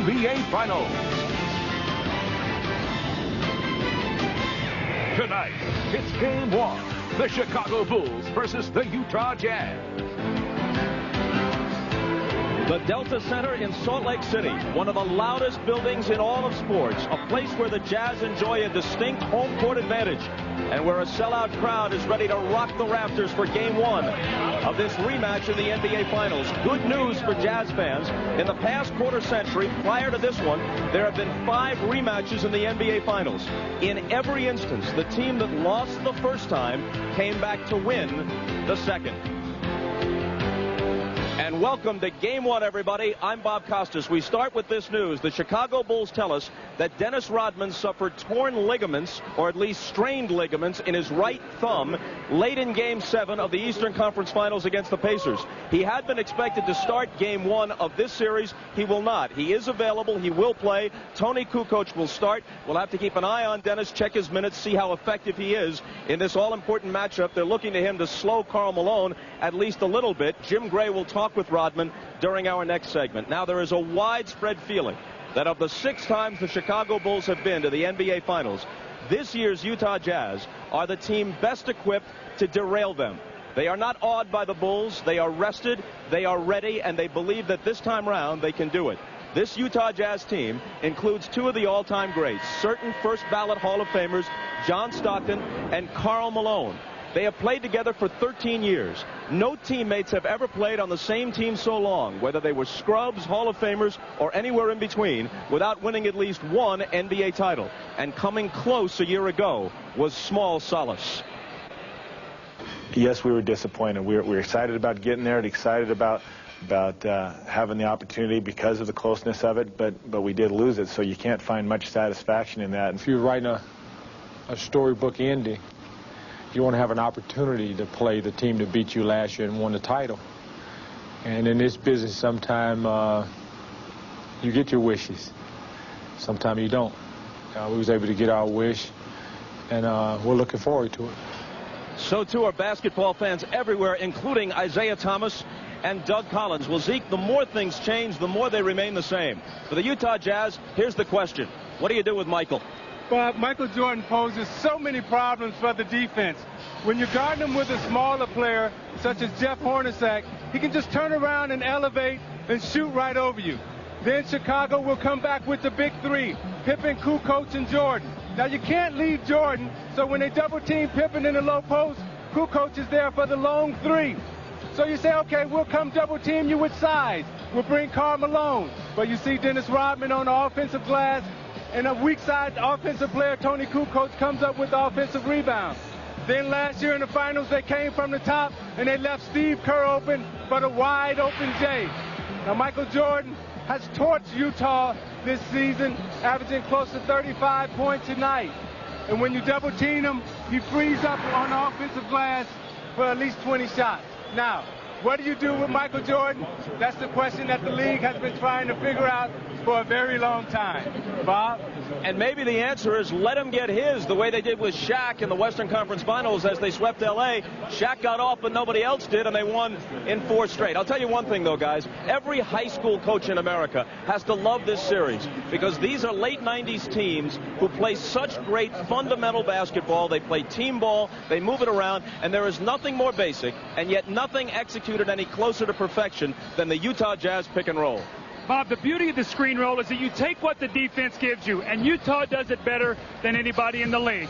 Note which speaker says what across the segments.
Speaker 1: NBA Finals. Tonight, it's Game 1. The Chicago Bulls versus the Utah Jazz.
Speaker 2: The Delta Center in Salt Lake City, one of the loudest buildings in all of sports, a place where the Jazz enjoy a distinct home court advantage, and where a sellout crowd is ready to rock the rafters for Game 1 of this rematch in the NBA Finals. Good news for Jazz fans. In the past quarter century, prior to this one, there have been 5 rematches in the NBA Finals. In every instance, the team that lost the first time came back to win the second. And welcome to Game 1, everybody. I'm Bob Costas. We start with this news. The Chicago Bulls tell us that Dennis Rodman suffered torn ligaments, or at least strained ligaments, in his right thumb late in Game 7 of the Eastern Conference Finals against the Pacers. He had been expected to start Game 1 of this series. He will not. He is available. He will play. Tony Kukoc will start. We'll have to keep an eye on Dennis, check his minutes, see how effective he is in this all-important matchup. They're looking to him to slow Karl Malone at least a little bit. Jim Gray will talk with Rodman during our next segment. Now, there is a widespread feeling that of the 6 times the Chicago Bulls have been to the NBA Finals, this year's Utah Jazz are the team best equipped to derail them. They are not awed by the Bulls. They are rested, they are ready, and they believe that this time around they can do it. This Utah Jazz team includes 2 of the all-time greats, certain first-ballot Hall of Famers, John Stockton and Karl Malone. They have played together for 13 years. No teammates have ever played on the same team so long, whether they were scrubs, Hall of Famers, or anywhere in between, without winning at least one NBA title. And coming close a year ago was small solace.
Speaker 3: Yes, we were disappointed. We were excited about getting there and excited about having the opportunity because of the closeness of it, but we did lose it, so you can't find much satisfaction in that.
Speaker 4: If you're writing a storybook ending, you want to have an opportunity to play the team that beat you last year and won the title. And in this business, sometimes you get your wishes. Sometimes you don't. We was able to get our wish, and we're looking forward to it.
Speaker 2: So too are basketball fans everywhere, including Isaiah Thomas and Doug Collins. Well, Zeke, the more things change, the more they remain the same. For the Utah Jazz, here's the question. What do you do with Michael?
Speaker 5: But Michael Jordan poses so many problems for the defense. When you're guarding him with a smaller player, such as Jeff Hornacek, he can just turn around and elevate and shoot right over you. Then Chicago will come back with the big 3, Pippen, Kukoc, and Jordan. Now, you can't leave Jordan, so when they double-team Pippen in the low post, Kukoc is there for the long 3. So you say, okay, we'll come double-team you with size. We'll bring Karl Malone. But you see Dennis Rodman on the offensive glass, and a weak side offensive player, Tony Kukoc, comes up with the offensive rebound. Then last year in the finals, they came from the top, and they left Steve Kerr open for the wide-open Jay. Now, Michael Jordan has torched Utah this season, averaging close to 35 points a night. And when you double-team him, he frees up on the offensive glass for at least 20 shots. Now, what do you do with Michael Jordan? That's the question that the league has been trying to figure out for a very long time. Bob?
Speaker 2: And maybe the answer is let him get his, the way they did with Shaq in the Western Conference Finals as they swept L.A. Shaq got off, but nobody else did, and they won in 4 straight. I'll tell you one thing, though, guys. Every high school coach in America has to love this series because these are late 90s teams who play such great fundamental basketball. They play team ball, they move it around, and there is nothing more basic and yet nothing executed any closer to perfection than the Utah Jazz pick and roll.
Speaker 6: Bob, the beauty of the screen roll is that you take what the defense gives you, and Utah does it better than anybody in the league.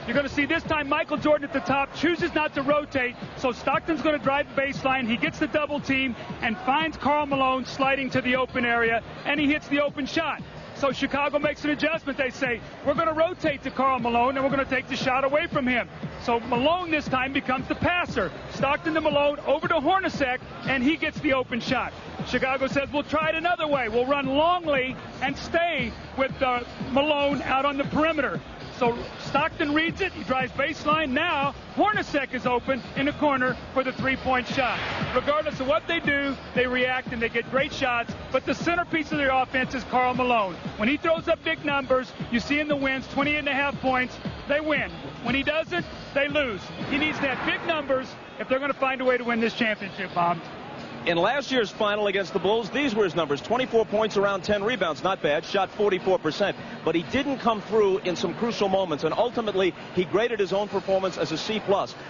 Speaker 6: You're going to see this time Michael Jordan at the top chooses not to rotate, so Stockton's going to drive the baseline. He gets the double team and finds Karl Malone sliding to the open area, and he hits the open shot. So Chicago makes an adjustment. They say, we're going to rotate to Karl Malone, and we're going to take the shot away from him. So Malone this time becomes the passer. Stockton to Malone, over to Hornacek, and he gets the open shot. Chicago says, we'll try it another way. We'll run Longley and stay with Malone out on the perimeter. So Stockton reads it. He drives baseline. Now Hornacek is open in the corner for the three-point shot. Regardless of what they do, they react and they get great shots. But the centerpiece of their offense is Karl Malone. When he throws up big numbers, you see in the wins, 28.5 points, they win. When he doesn't, they lose. He needs to have big numbers if they're going to find a way to win this championship, Bob.
Speaker 2: In last year's final against the Bulls, these were his numbers. 24 points, around 10 rebounds. Not bad. Shot 44%. But he didn't come through in some crucial moments. And ultimately, he graded his own performance as a C+.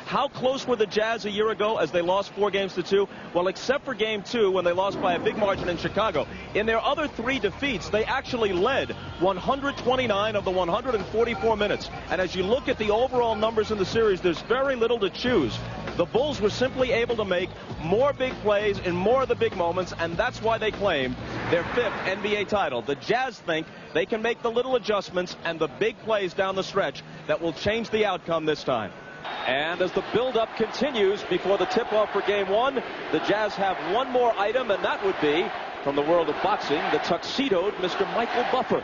Speaker 2: How close were the Jazz a year ago as they lost 4 games to 2? Well, except for Game 2 when they lost by a big margin in Chicago. In their other 3 defeats, they actually led 129 of the 144 minutes. And as you look at the overall numbers in the series, there's very little to choose. The Bulls were simply able to make more big plays in more of the big moments, and that's why they claimed their 5th NBA title. The Jazz think they can make the little adjustments and the big plays down the stretch that will change the outcome this time. And as the build-up continues before the tip-off for Game 1, the Jazz have one more item, and that would be, from the world of boxing, the tuxedoed Mr. Michael Buffer.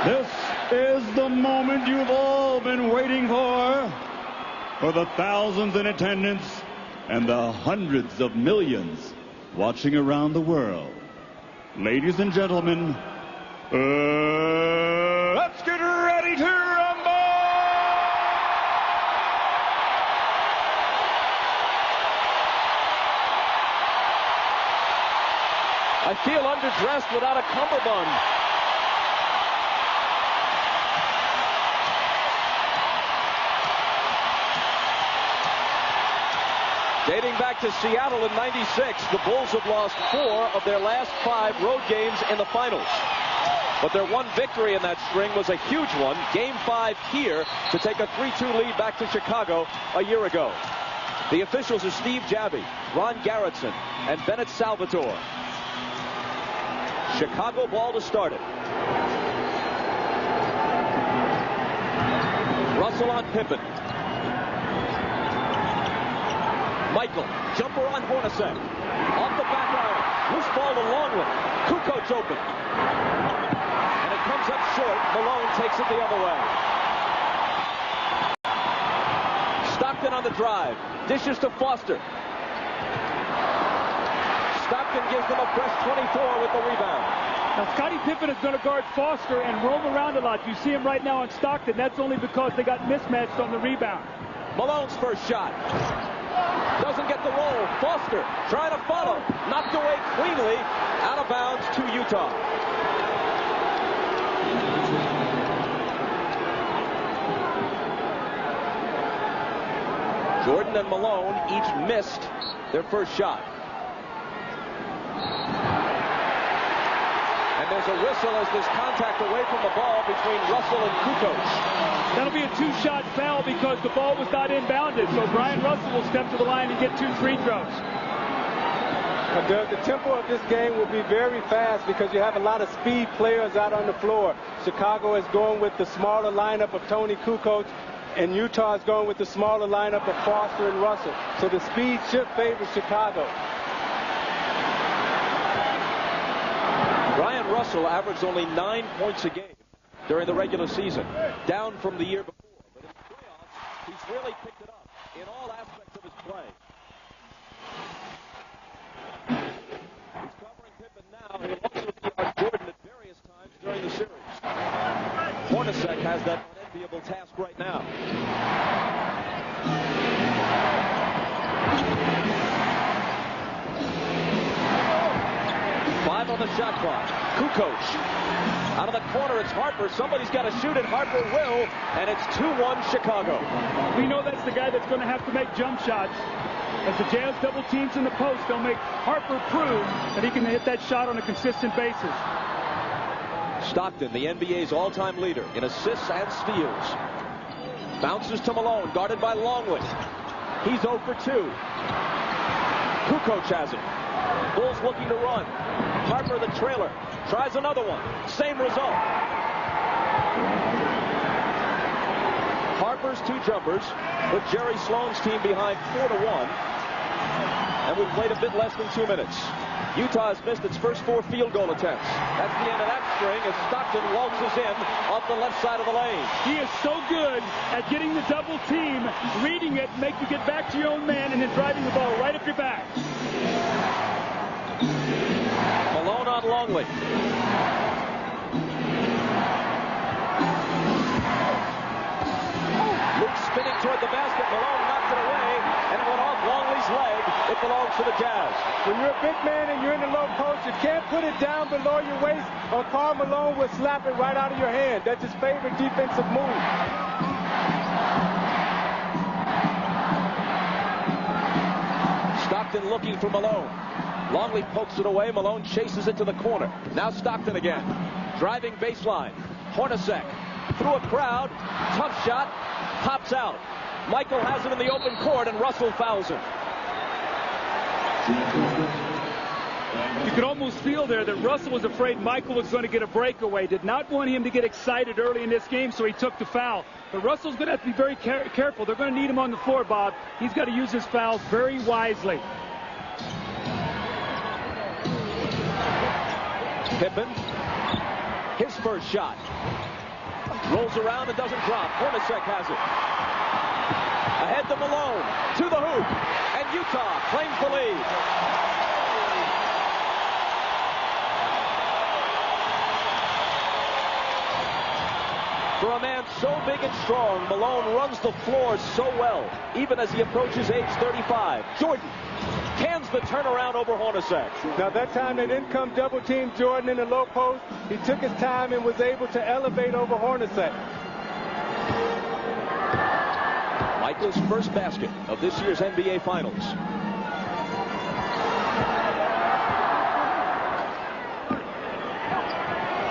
Speaker 7: This is the moment you've all been waiting for the thousands in attendance and the hundreds of millions watching around the world. Ladies and gentlemen, let's get ready to rumble!
Speaker 2: I feel underdressed without a cummerbund. Dating back to Seattle in '96, the Bulls have lost 4 of their last 5 road games in the finals. But their one victory in that string was a huge one, Game 5 here, to take a 3-2 lead back to Chicago a year ago. The officials are Steve Javie, Ron Garrettson, and Bennett Salvatore. Chicago ball to start it. Russell on Pippen. Michael, jumper on Hornacek. Off the back iron. Loose ball to Longley. Kukoc open. And it comes up short. Malone takes it the other way. Stockton on the drive. Dishes to Foster. Stockton gives them a fresh 24 with the rebound.
Speaker 6: Now, Scottie Pippen is going to guard Foster and roam around a lot. You see him right now on Stockton. That's only because they got mismatched on the rebound.
Speaker 2: Malone's first shot. Doesn't get the roll. Foster trying to follow. Knocked away cleanly. Out of bounds to Utah. Jordan and Malone each missed their first shot. And there's a whistle as there's contact away from the ball between Russell and Kukoc.
Speaker 6: That'll be a 2-shot foul because the ball was not inbounded. So Brian Russell will step to the line and get 2 free throws.
Speaker 5: Doug, the tempo of this game will be very fast because you have a lot of speed players out on the floor. Chicago is going with the smaller lineup of Tony Kukoc, and Utah is going with the smaller lineup of Foster and Russell. So the speed should favor Chicago.
Speaker 2: Brian Russell averaged only 9 points a game during the regular season, down from the year before. But in the playoffs, he's really picked it up in all aspects of his play. He's covering Pippen now. He'll also guard Jordan at various times during the series. Hornacek has that unenviable task right now. Five on the shot clock. Kukoc. Out of the corner, it's Harper. Somebody's got to shoot it. Harper will, and it's 2-1 Chicago.
Speaker 6: We know that's the guy that's going to have to make jump shots. As the Jazz double teams in the post, they'll make Harper prove that he can hit that shot on a consistent basis.
Speaker 2: Stockton, the NBA's all-time leader in assists and steals. Bounces to Malone, guarded by Longley. He's 0 for 2. Kukoc has it. Bulls looking to run. Harper, the trailer, tries another one. Same result. Harper's 2 jumpers put Jerry Sloan's team behind 4-1. And we've played a bit less than 2 minutes. Utah has missed its first 4 field goal attempts. That's the end of that string as Stockton waltzes in off the left side of the lane.
Speaker 6: He is so good at getting the double team, reading it, make you get back to your own man, and then driving the ball right up your back.
Speaker 2: Malone on Longley. Luke spinning toward the basket. Malone knocked it away, and it went off Longley's leg. It belongs to the Jazz.
Speaker 5: When you're a big man and you're in the low post, you can't put it down below your waist, or Karl Malone will slap it right out of your hand. That's his favorite defensive move.
Speaker 2: Stockton looking for Malone. Longley pokes it away. Malone chases it to the corner. Now Stockton again. Driving baseline. Hornacek through a crowd. Tough shot. Pops out. Michael has it in the open court, and Russell fouls him.
Speaker 6: You could almost feel there that Russell was afraid Michael was going to get a breakaway. Did not want him to get excited early in this game, so he took the foul. But Russell's going to have to be very careful. They're going to need him on the floor, Bob. He's got to use his fouls very wisely.
Speaker 2: Pippen, his first shot. Rolls around and doesn't drop. Hornacek has it. Ahead to Malone. To the hoop. And Utah claims the lead. For a man so big and strong, Malone runs the floor so well, even as he approaches age 35. Jordan cans the turnaround over Hornacek.
Speaker 5: Now that time they didn't come double team Jordan in the low post. He took his time and was able to elevate over Hornacek.
Speaker 2: Michael's first basket of this year's NBA Finals.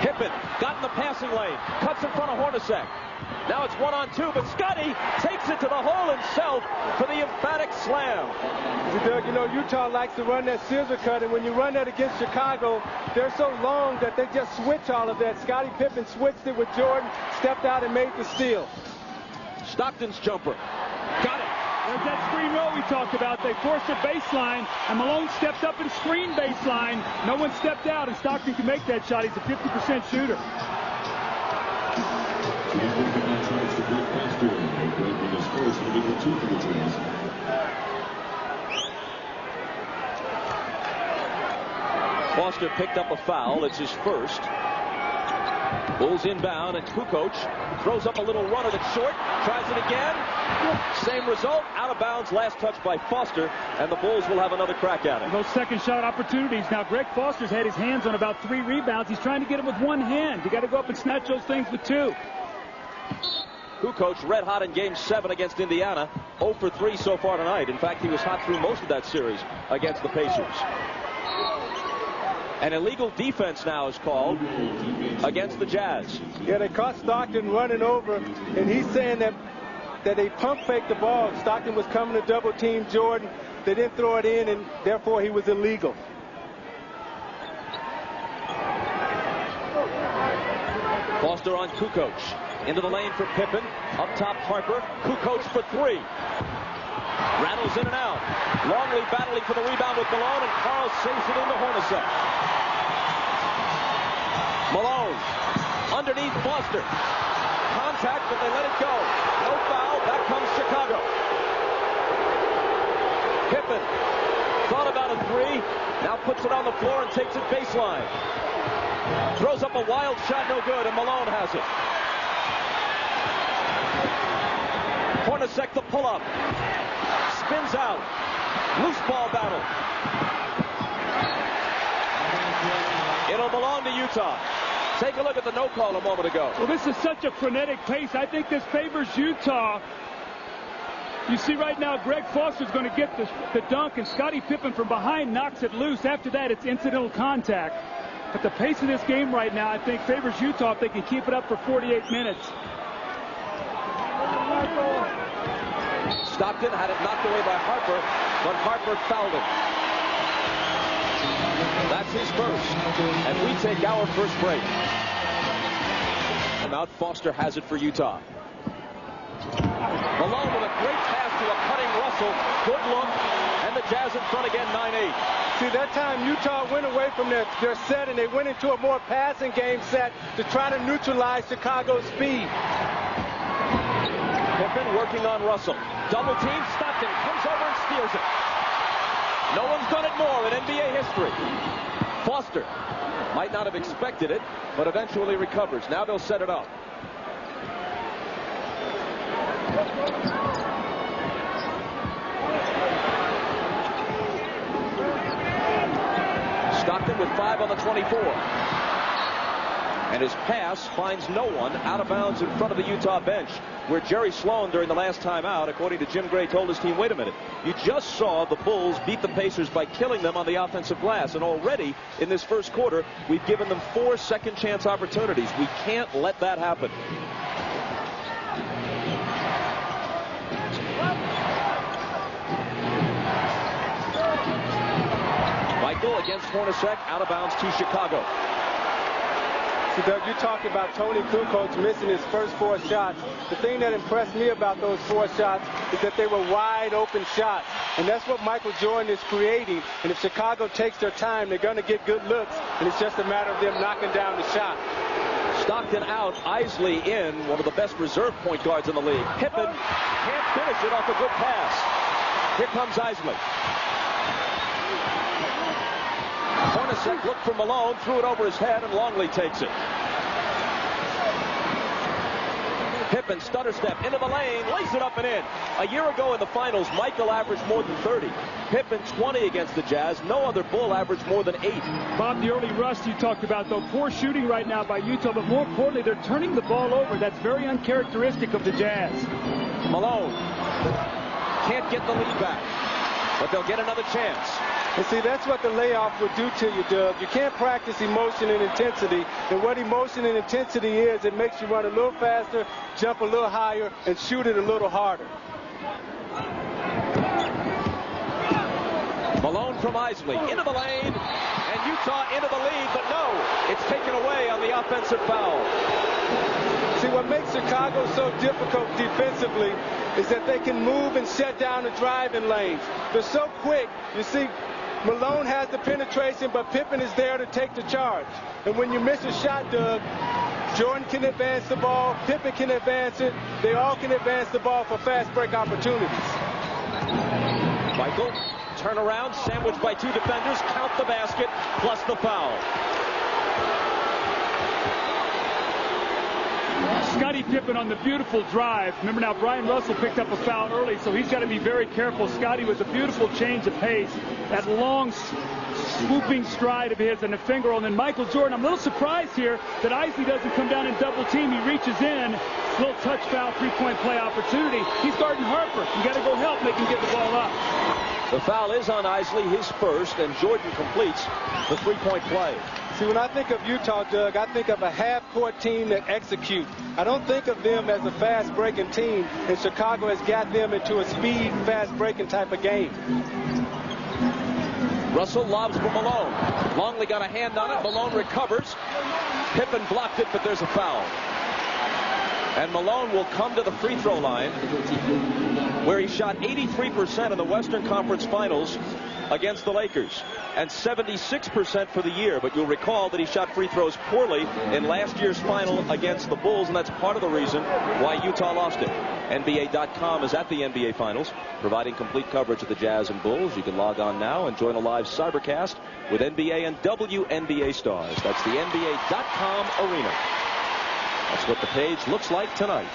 Speaker 2: Pippen got in the passing lane, cuts in front of Hornacek. Now it's 1-on-2, but Scotty takes it to the hole himself for the emphatic slam.
Speaker 5: See, Doug, you know, Utah likes to run that scissor cut, and when you run that against Chicago, they're so long that they just switch all of that. Scottie Pippen switched it with Jordan, stepped out and made the steal.
Speaker 2: Stockton's jumper. Got it.
Speaker 6: There's that screen roll we talked about. They forced a baseline, and Malone stepped up and screened baseline. No one stepped out, and Stockton can make that shot. He's a 50% shooter.
Speaker 2: Foster picked up a foul. It's his first. Bulls inbound, and Kukoc throws up a little runner that's short. Tries it again. Same result. Out of bounds. Last touch by Foster, and the Bulls will have another crack at it.
Speaker 6: Those second shot opportunities. Now, Greg Foster's had his hands on about 3 rebounds. He's trying to get them with one hand. You got to go up and snatch those things with 2.
Speaker 2: Kukoc red hot in Game 7 against Indiana. 0 for 3 so far tonight. In fact, he was hot through most of that series against the Pacers. An illegal defense now is called against the Jazz.
Speaker 5: Yeah, they caught Stockton running over, and he's saying that they pump faked the ball. Stockton was coming to double team Jordan. They didn't throw it in, and therefore he was illegal.
Speaker 2: Foster on Kukoc. Into the lane for Pippen. Up top Harper. Kukoc for 3. Rattles in and out. Longley battling for the rebound with Malone, and Karl saves it into Hornacek. Malone underneath Foster. Contact, but they let it go. No foul. Back comes Chicago. Pippen thought about a 3. Now puts it on the floor and takes it baseline. Throws up a wild shot, no good, and Malone has it. Hornacek the pull-up. Spins out. Loose ball battle. It'll belong to Utah. Take a look at the no call a moment ago.
Speaker 6: Well, this is such a frenetic pace. I think this favors Utah. You see right now, Greg Foster's going to get the dunk, and Scottie Pippen from behind knocks it loose. After that, it's incidental contact. But the pace of this game right now, I think, favors Utah if they can keep it up for 48 minutes.
Speaker 2: Stockton had it knocked away by Harper, but Harper fouled him. That's his first. And we take our first break. And out, Foster has it for Utah. Malone with a great pass to a cutting Russell. Good look. And the Jazz in front again, 9-8.
Speaker 5: See, that time Utah went away from their set, and they went into a more passing game set to try to neutralize Chicago's speed.
Speaker 2: Pippen working on Russell. Double team. Stockton comes over and steals it. No one's done it more in NBA history. Foster might not have expected it, but eventually recovers. Now they'll set it up. Pippen with 5 on the 24. And his pass finds no one out of bounds in front of the Utah bench, where Jerry Sloan, during the last timeout, according to Jim Gray, told his team, wait a minute, you just saw the Bulls beat the Pacers by killing them on the offensive glass, and already in this first quarter, we've given them 4 second-chance opportunities. We can't let that happen. Michael against Hornacek, out of bounds to Chicago.
Speaker 5: So Doug, you're talking about Tony Kukoc missing his first 4 shots. The thing that impressed me about those 4 shots is that they were wide open shots. And that's what Michael Jordan is creating. And if Chicago takes their time, they're going to get good looks. And it's just a matter of them knocking down the shot.
Speaker 2: Stockton out, Isley in, one of the best reserve point guards in the league. Pippen can't finish it off a good pass. Here comes Isley. Hornacek looked for Malone, threw it over his head, and Longley takes it. Pippen stutter step into the lane, lays it up and in. A year ago in the finals, Michael averaged more than 30. Pippen 20 against the Jazz. No other Bull averaged more than 8.
Speaker 6: Bob, the early rust you talked about, though, poor shooting right now by Utah, but more importantly, they're turning the ball over. That's very uncharacteristic of the Jazz.
Speaker 2: Malone can't get the lead back, but they'll get another chance.
Speaker 5: And see, that's what the layoff would do to you, Doug. You can't practice emotion and intensity. And what emotion and intensity is, it makes you run a little faster, jump a little higher, and shoot it a little harder.
Speaker 2: Malone from Isley into the lane, and Utah into the lead, but no, it's taken away on the offensive foul.
Speaker 5: See, what makes Chicago so difficult defensively is that they can move and shut down the driving lanes. They're so quick. You see, Malone has the penetration, but Pippen is there to take the charge. And when you miss a shot, Doug, Jordan can advance the ball, Pippen can advance it. They all can advance the ball for fast break opportunities.
Speaker 2: Michael, turn around, sandwiched by 2 defenders, count the basket, plus the foul.
Speaker 6: Scottie Pippen on the beautiful drive. Remember now, Brian Russell picked up a foul early, so he's got to be very careful. Scottie with a beautiful change of pace. That long swooping stride of his and a finger roll. And then Michael Jordan, I'm a little surprised here that Isley doesn't come down and double team. He reaches in, little touch foul, 3-point play opportunity. He's guarding Harper. You got to go help, make him get the ball up.
Speaker 2: The foul is on Isley, his first, and Jordan completes the 3-point play.
Speaker 5: See, when I think of Utah, Doug, I think of a half-court team that executes. I don't think of them as a fast-breaking team, and Chicago has got them into a speed, fast-breaking type of game.
Speaker 2: Russell lobs for Malone. Longley got a hand on it. Malone recovers. Pippen blocked it, but there's a foul. And Malone will come to the free throw line, where he shot 83% in the Western Conference Finals against the Lakers and 76% for the year. But you'll recall that he shot free throws poorly in last year's final against the Bulls, and that's part of the reason why Utah lost it. NBA.com is at the NBA Finals, providing complete coverage of the Jazz and Bulls. You can log on now and join a live cybercast with NBA and WNBA stars. That's the NBA.com arena. That's what the page looks like tonight.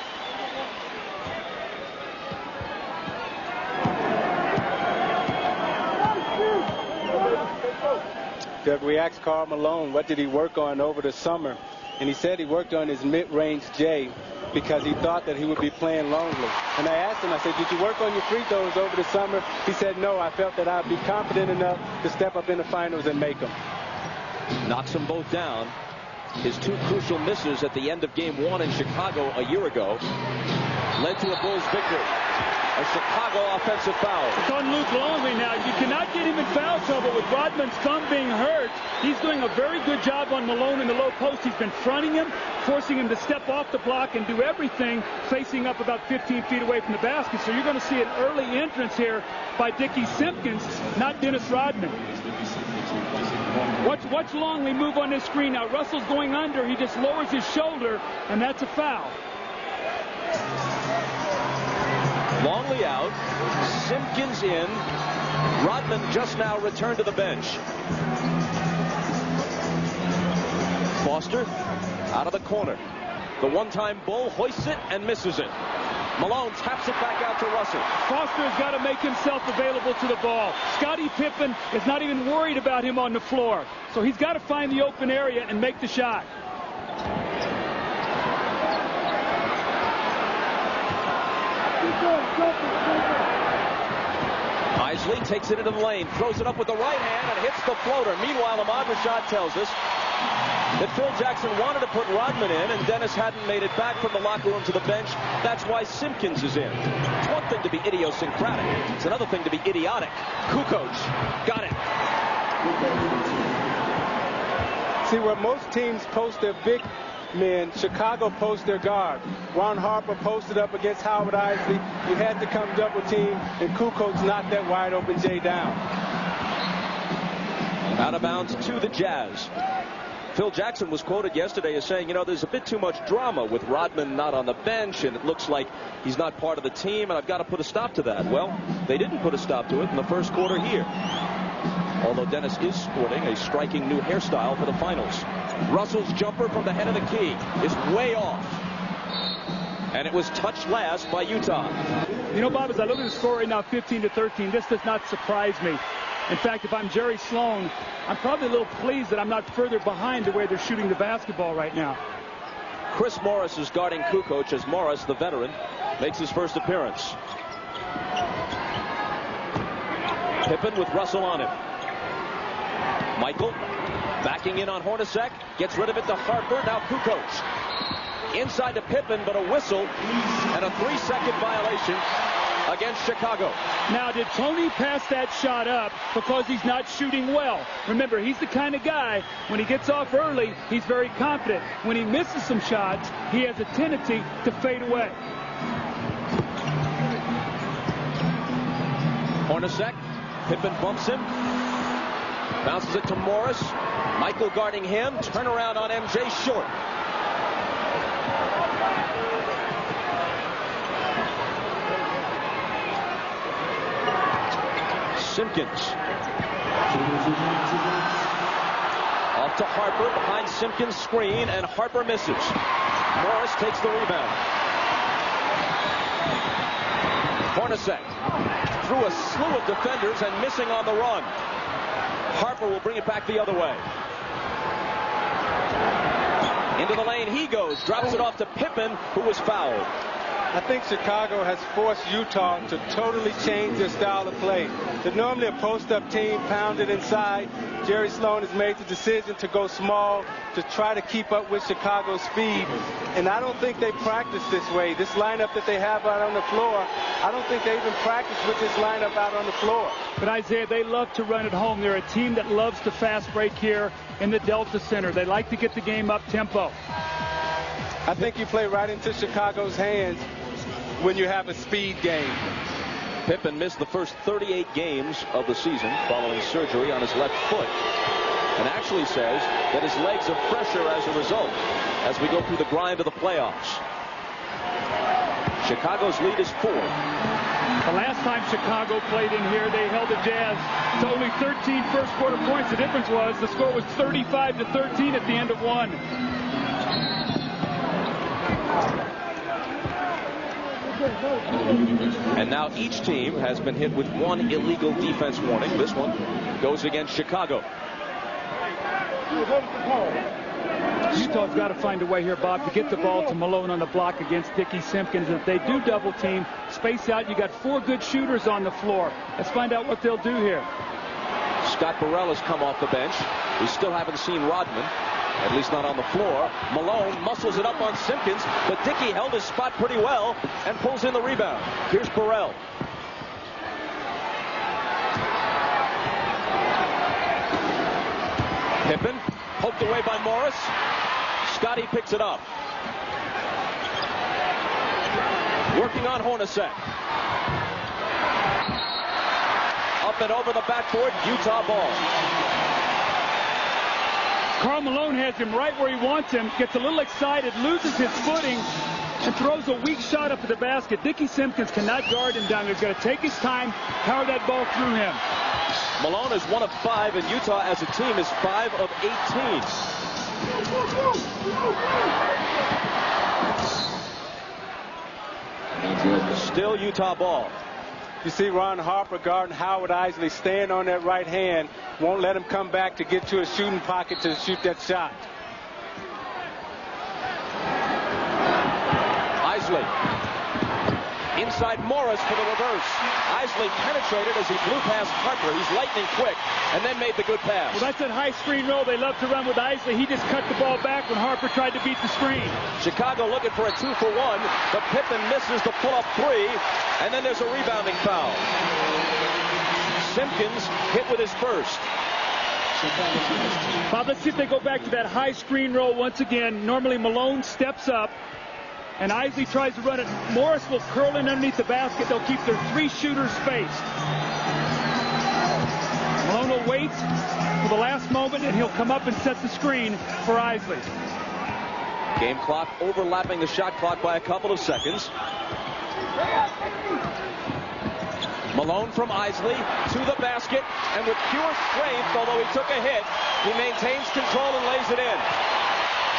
Speaker 5: Doug, we asked Karl Malone what did he work on over the summer, and he said he worked on his mid-range J because he thought that he would be playing Longley. And I asked him, I said, did you work on your free throws over the summer? He said, no, I felt that I'd be confident enough to step up in the finals and make them.
Speaker 2: Knocks them both down. His 2 crucial misses at the end of Game 1 in Chicago a year ago led to a Bulls victory. A Chicago offensive foul.
Speaker 6: It's on Luke Longley now. You cannot get him in foul trouble with Rodman's thumb being hurt. He's doing a very good job on Malone in the low post. He's been fronting him, forcing him to step off the block and do everything facing up about 15 feet away from the basket. So you're going to see an early entrance here by Dickie Simpkins, not Dennis Rodman. Watch Longley move on this screen. Now Russell's going under. He just lowers his shoulder, and that's a foul.
Speaker 2: Longley out. Simpkins in. Rodman just now returned to the bench. Foster out of the corner. The one-time Bull hoists it and misses it. Malone taps it back out to Russell.
Speaker 6: Foster has got to make himself available to the ball. Scottie Pippen is not even worried about him on the floor. So he's got to find the open area and make the shot.
Speaker 2: Isley takes it into the lane, throws it up with the right hand, and hits the floater. Meanwhile, Ahmad Rashad tells us that Phil Jackson wanted to put Rodman in, and Dennis hadn't made it back from the locker room to the bench. That's why Simpkins is in. It's one thing to be idiosyncratic. It's another thing to be idiotic. Kukoc got it.
Speaker 5: See, where most teams post their big men, Chicago posts their guard. Ron Harper posted up against Howard Isley. You had to come double team, and Kukoc knocked that wide open Jay down.
Speaker 2: Out of bounds to the Jazz. Phil Jackson was quoted yesterday as saying, you know, there's a bit too much drama with Rodman not on the bench, and it looks like he's not part of the team, and I've got to put a stop to that. Well, they didn't put a stop to it in the first quarter here. Although Dennis is sporting a striking new hairstyle for the finals. Russell's jumper from the head of the key is way off. And it was touched last by Utah.
Speaker 6: You know, Bob, as I look at the score right now, 15-13, this does not surprise me. In fact, if I'm Jerry Sloan, I'm probably a little pleased that I'm not further behind the way they're shooting the basketball right now.
Speaker 2: Chris Morris is guarding Kukoc as Morris, the veteran, makes his first appearance. Pippen with Russell on him. Michael backing in on Hornacek, gets rid of it to Harper, now Kukoc. Inside to Pippen, but a whistle and a 3-second violation against Chicago.
Speaker 6: Now, did Tony pass that shot up because he's not shooting well? Remember, he's the kind of guy, when he gets off early, he's very confident. When he misses some shots, he has a tendency to fade away.
Speaker 2: Hornacek, Pippen bumps him, bounces it to Morris. Michael guarding him, turnaround on MJ short. Simpkins. Off to Harper behind Simpkins' screen, and Harper misses. Morris takes the rebound. Hornacek through a slew of defenders and missing on the run. Harper will bring it back the other way. Into the lane he goes, drops it off to Pippen, who was fouled.
Speaker 5: I think Chicago has forced Utah to totally change their style of play. They're normally a post-up team, pounded inside. Jerry Sloan has made the decision to go small to try to keep up with Chicago's speed. And I don't think they practice this way. This lineup that they have out on the floor, I don't think they even practice with this lineup out on the floor.
Speaker 6: But Isaiah, they love to run at home. They're a team that loves to fast break here in the Delta Center. They like to get the game up tempo.
Speaker 5: I think you play right into Chicago's hands when you have a speed game.
Speaker 2: Pippen missed the first 38 games of the season following surgery on his left foot, and actually says that his legs are fresher as a result as we go through the grind of the playoffs. Chicago's lead is 4.
Speaker 6: The last time Chicago played in here, they held the Jazz to only 13 first quarter points. The difference was the score was 35-13 at the end of one.
Speaker 2: And now each team has been hit with one illegal defense warning. This one goes against Chicago.
Speaker 6: Utah's got to find a way here, Bob, to get the ball to Malone on the block against Dickie Simpkins. If they do double team, space out, you got 4 good shooters on the floor. Let's find out what they'll do here.
Speaker 2: Scott Burrell has come off the bench. We still haven't seen Rodman, at least not on the floor. Malone muscles it up on Simpkins, but Dickey held his spot pretty well and pulls in the rebound. Here's Burrell. Pippen poked away by Morris. Scotty picks it up. Working on Hornacek. Up and over the backboard, Utah ball.
Speaker 6: Karl Malone has him right where he wants him, gets a little excited, loses his footing, and throws a weak shot up at the basket. Dickie Simpkins cannot guard him down. He's got to take his time, power that ball through him.
Speaker 2: Malone is 1 of 5, and Utah as a team is 5 of 18. Still Utah ball.
Speaker 5: You see Ron Harper guarding Howard Isley, staying on that right hand, won't let him come back to get to a shooting pocket to shoot that shot.
Speaker 2: Isley. Inside Morris for the reverse. Isley penetrated as he blew past Harper. He's lightning quick and then made the good pass.
Speaker 6: Well, that's that high screen roll they love to run with Isley. He just cut the ball back when Harper tried to beat the screen.
Speaker 2: Chicago looking for a 2-for-1, but Pippen misses the pull-up three, and then there's a rebounding foul. Simpkins hit with his first.
Speaker 6: Bob, let's see if they go back to that high screen roll once again. Normally Malone steps up, and Isley tries to run it. Morris will curl in underneath the basket. They'll keep their three shooters spaced. Malone will wait for the last moment, and he'll come up and set the screen for Isley.
Speaker 2: Game clock overlapping the shot clock by a couple of seconds. Malone from Isley to the basket, and with pure strength, although he took a hit, he maintains control and lays it in.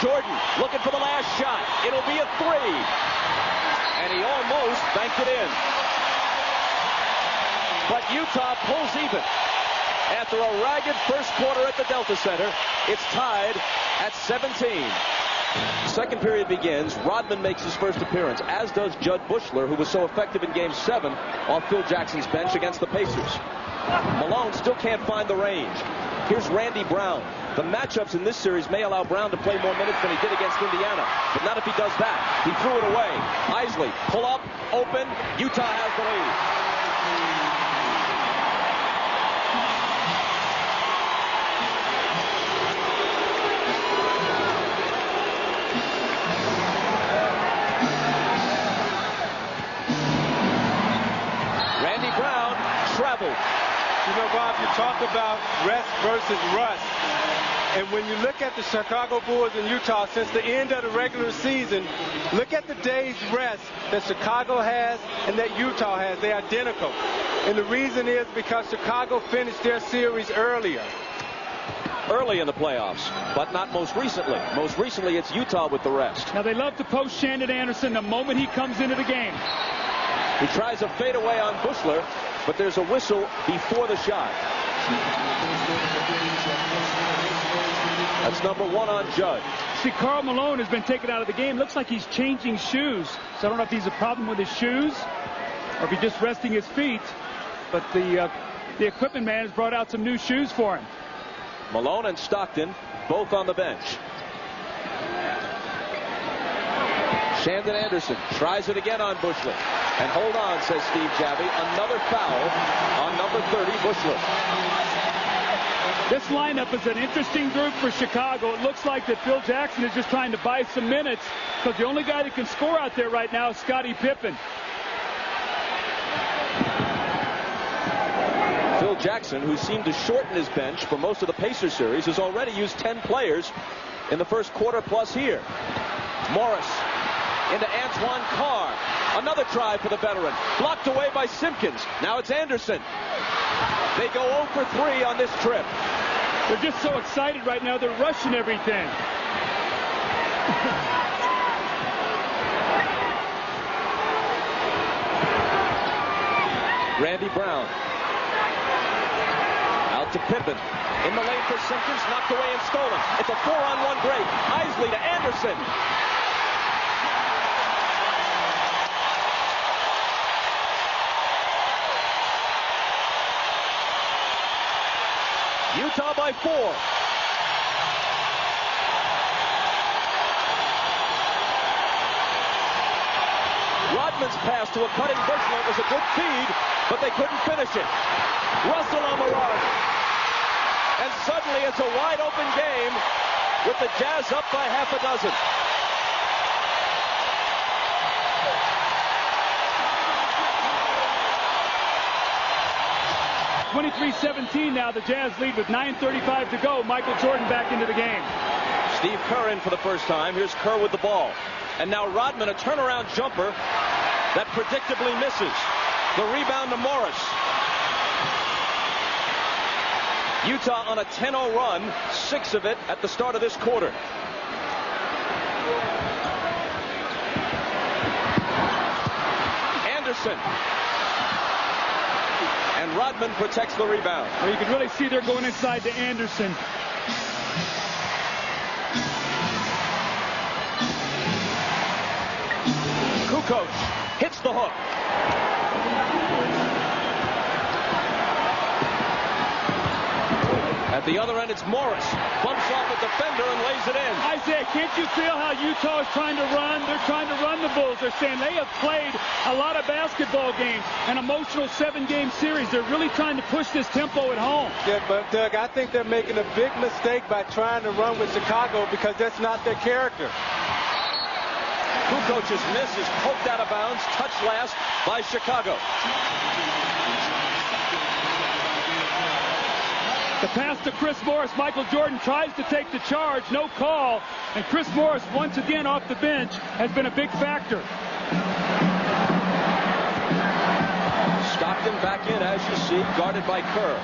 Speaker 2: Jordan looking for the last shot. It'll be a three. And he almost banked it in. But Utah pulls even. After a ragged first quarter at the Delta Center, it's tied at 17. Second period begins. Rodman makes his first appearance, as does Judd Bushler, who was so effective in Game 7 off Phil Jackson's bench against the Pacers. Malone still can't find the range. Here's Randy Brown. The matchups in this series may allow Brown to play more minutes than he did against Indiana, but not if he does that. He threw it away. Isley, pull up, open. Utah has the lead.
Speaker 5: You know, Bob, you talk about rest versus rust. And when you look at the Chicago Bulls in Utah since the end of the regular season, look at the day's rest that Chicago has and that Utah has. They're identical. And the reason is because Chicago finished their series earlier.
Speaker 2: Early in the playoffs, but not most recently. Most recently, it's Utah with the rest.
Speaker 6: Now, they love to post Shandon Anderson the moment he comes into the game.
Speaker 2: He tries a fadeaway on Bushler, but there's a whistle before the shot. That's number one on Judd.
Speaker 6: See, Karl Malone has been taken out of the game. Looks like he's changing shoes. So I don't know if he's a problem with his shoes or if he's just resting his feet. But the equipment man has brought out some new shoes for him.
Speaker 2: Malone and Stockton both on the bench. Shandon Anderson tries it again on Bushler. And hold on, says Steve Javie. Another foul on number 30, Bushler.
Speaker 6: This lineup is an interesting group for Chicago. It looks like that Phil Jackson is just trying to buy some minutes because the only guy that can score out there right now is Scottie Pippen.
Speaker 2: Phil Jackson, who seemed to shorten his bench for most of the Pacers series, has already used 10 players in the first quarter plus here. Morris into Antoine Carr. Another try for the veteran. Blocked away by Simpkins. Now it's Anderson. They go 0 for 3 on this trip.
Speaker 6: They're just so excited right now. They're rushing everything.
Speaker 2: Randy Brown. Out to Pippen. In the lane for Simpkins. Knocked away and stolen. It's a 4-on-1 break. Isley to Anderson. Utah by 4. Rodman's pass to a cutting Bushler was a good feed, but they couldn't finish it. Russell on the run. And suddenly it's a wide open game with the Jazz up by half a dozen.
Speaker 6: 23-17 now. The Jazz lead with 9:35 to go. Michael Jordan back into the game.
Speaker 2: Steve Kerr in for the first time. Here's Kerr with the ball. And now Rodman, a turnaround jumper that predictably misses. The rebound to Morris. Utah on a 10-0 run, 6 of it at the start of this quarter. Anderson. And Rodman protects the rebound.
Speaker 6: Well, you can really see they're going inside to Anderson.
Speaker 2: Kukoc hits the hook. At the other end, it's Morris. Bumps off a defender and lays it in.
Speaker 6: Isaiah, can't you feel how Utah is trying to run? They're trying to run the Bulls. They're saying they have played a lot of basketball games, an emotional 7-game series. They're really trying to push this tempo at home.
Speaker 5: Yeah, but Doug, I think they're making a big mistake by trying to run with Chicago because that's not their character.
Speaker 2: Kukoc's miss is poked out of bounds, touched last by Chicago.
Speaker 6: The pass to Chris Morris. Michael Jordan tries to take the charge. No call. And Chris Morris, once again off the bench, has been a big factor.
Speaker 2: Stockton back in, as you see, guarded by Kerr.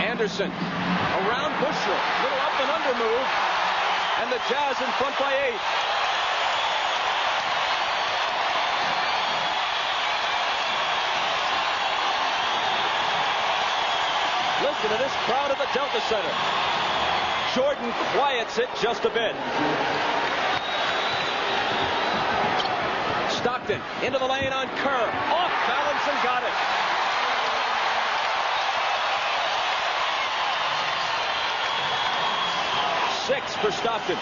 Speaker 2: Anderson around Bushra. Little up and under move. And the Jazz in front by 8. Listen to this crowd at the Delta Center. Jordan quiets it just a bit. Stockton into the lane on Kerr. Off balance and got it. Six for Stockton.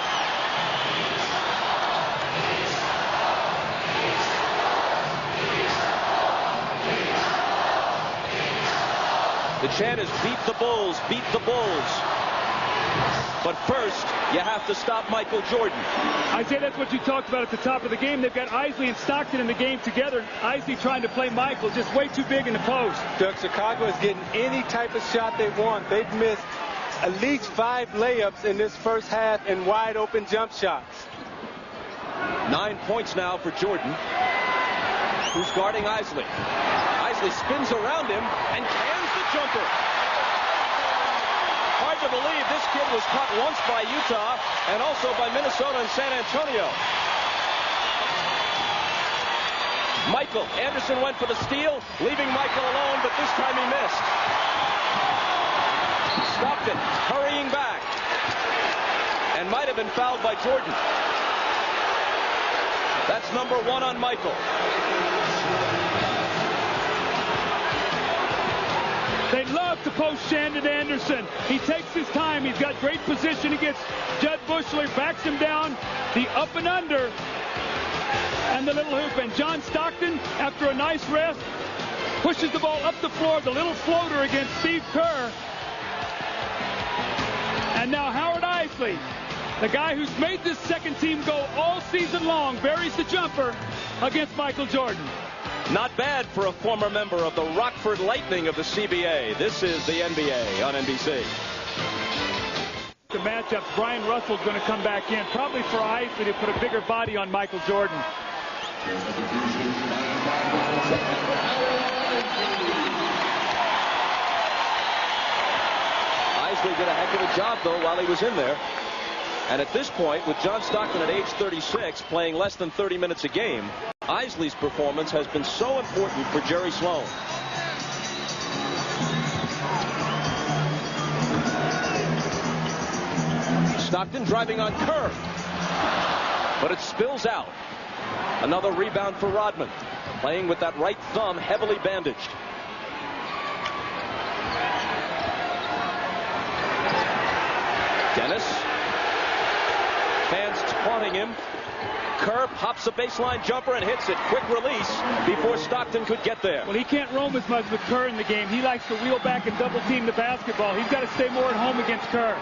Speaker 2: The chant is beat the Bulls, beat the Bulls. But first, you have to stop Michael Jordan.
Speaker 6: Isaiah, that's what you talked about at the top of the game. They've got Isley and Stockton in the game together. Isley trying to play Michael, just way too big in the post.
Speaker 5: Doug, Chicago is getting any type of shot they want. They've missed at least 5 layups in this first half and wide open jump shots.
Speaker 2: 9 points now for Jordan, who's guarding Isley. Isley spins around him and cans the jumper. Hard to believe this kid was caught once by Utah and also by Minnesota and San Antonio. Michael Anderson went for the steal, leaving Michael alone, but this time he missed. Stockton hurrying back and might have been fouled by Jordan. That's number 1 on Michael.
Speaker 6: They love to post Shandon Anderson. He takes his time. He's got great position against Judd Bushler. Backs him down. The up and under. And the little hoop. And John Stockton, after a nice rest, pushes the ball up the floor. The little floater against Steve Kerr. And now Howard Isley, the guy who's made this second team go all season long, buries the jumper against Michael Jordan.
Speaker 2: Not bad for a former member of the Rockford Lightning of the CBA. This is the NBA on NBC.
Speaker 6: The matchups, Brian Russell's going to come back in, probably for Isley to put a bigger body on Michael Jordan.
Speaker 2: Isley did a heck of a job, though, while he was in there. And at this point, with John Stockton at age 36, playing less than 30 minutes a game, Isley's performance has been so important for Jerry Sloan. Stockton driving on Kerr, but it spills out. Another rebound for Rodman, playing with that right thumb heavily bandaged. Dennis. Fans taunting him. Kerr pops a baseline jumper and hits it. Quick release before Stockton could get there.
Speaker 6: Well, he can't roam as much with Kerr in the game. He likes to wheel back and double team the basketball. He's got to stay more at home against Kerr.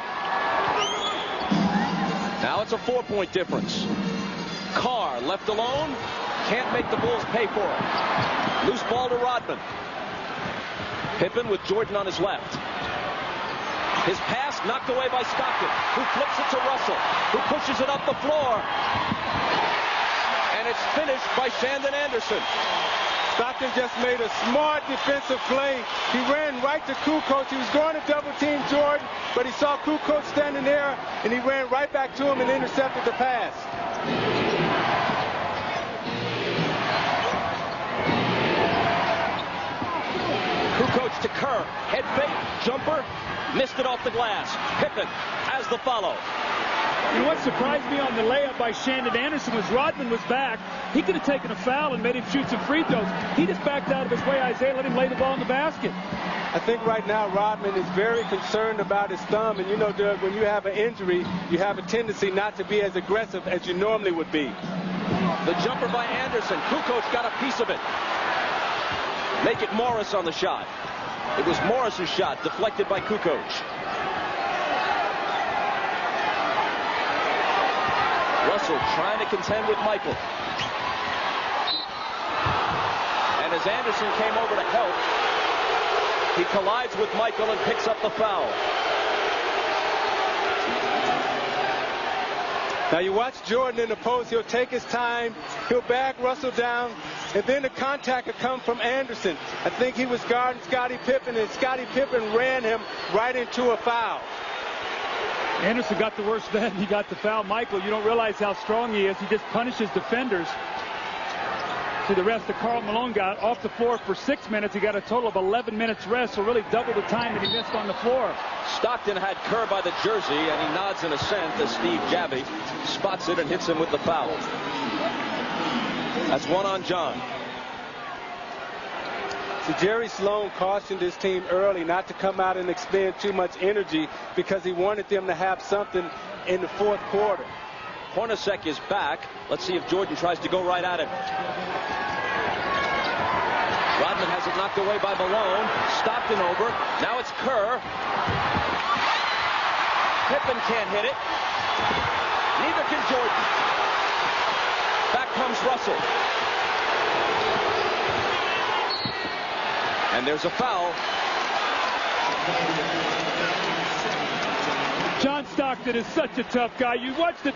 Speaker 2: Now it's a 4-point difference. Carr left alone. Can't make the Bulls pay for it. Loose ball to Rodman. Pippen with Jordan on his left. His pass knocked away by Stockton, who flips it to Russell, who pushes it up the floor. And it's finished by Shandon Anderson.
Speaker 5: Stockton just made a smart defensive play. He ran right to Kukoc. He was going to double team Jordan, but he saw Kukoc standing there, and he ran right back to him and intercepted the pass.
Speaker 2: Kukoc to Kerr. Head fake, jumper, missed it off the glass. Pippen has the follow.
Speaker 6: And what surprised me on the layup by Shandon Anderson was Rodman was back. He could have taken a foul and made him shoot some free throws. He just backed out of his way. Isaiah let him lay the ball in the basket.
Speaker 5: I think right now Rodman is very concerned about his thumb. And you know, Doug, when you have an injury, you have a tendency not to be as aggressive as you normally would be.
Speaker 2: The jumper by Anderson. Kukoc got a piece of it. Make it Morris on the shot. It was Morris's shot, deflected by Kukoc. Russell trying to contend with Michael. And as Anderson came over to help, he collides with Michael and picks up the foul.
Speaker 5: Now you watch Jordan in the post. He'll take his time. He'll back Russell down. And then the contact will come from Anderson. I think he was guarding Scottie Pippen, and Scottie Pippen ran him right into a foul.
Speaker 6: Anderson got the worst of that. He got the foul. Michael, you don't realize how strong he is. He just punishes defenders. See, the rest of Karl Malone got off the floor for 6 minutes. He got a total of 11 minutes rest, so really double the time that he missed on the floor.
Speaker 2: Stockton had Kerr by the jersey, and he nods in assent as Steve Javy spots it and hits him with the foul. That's one on John.
Speaker 5: So Jerry Sloan cautioned his team early not to come out and expend too much energy because he wanted them to have something in the fourth quarter.
Speaker 2: Hornacek is back. Let's see if Jordan tries to go right at him. Rodman has it knocked away by Malone. Stockton over. Now it's Kerr. Pippen can't hit it. Neither can Jordan. Back comes Russell. And there's a foul.
Speaker 6: John Stockton is such a tough guy. You watch the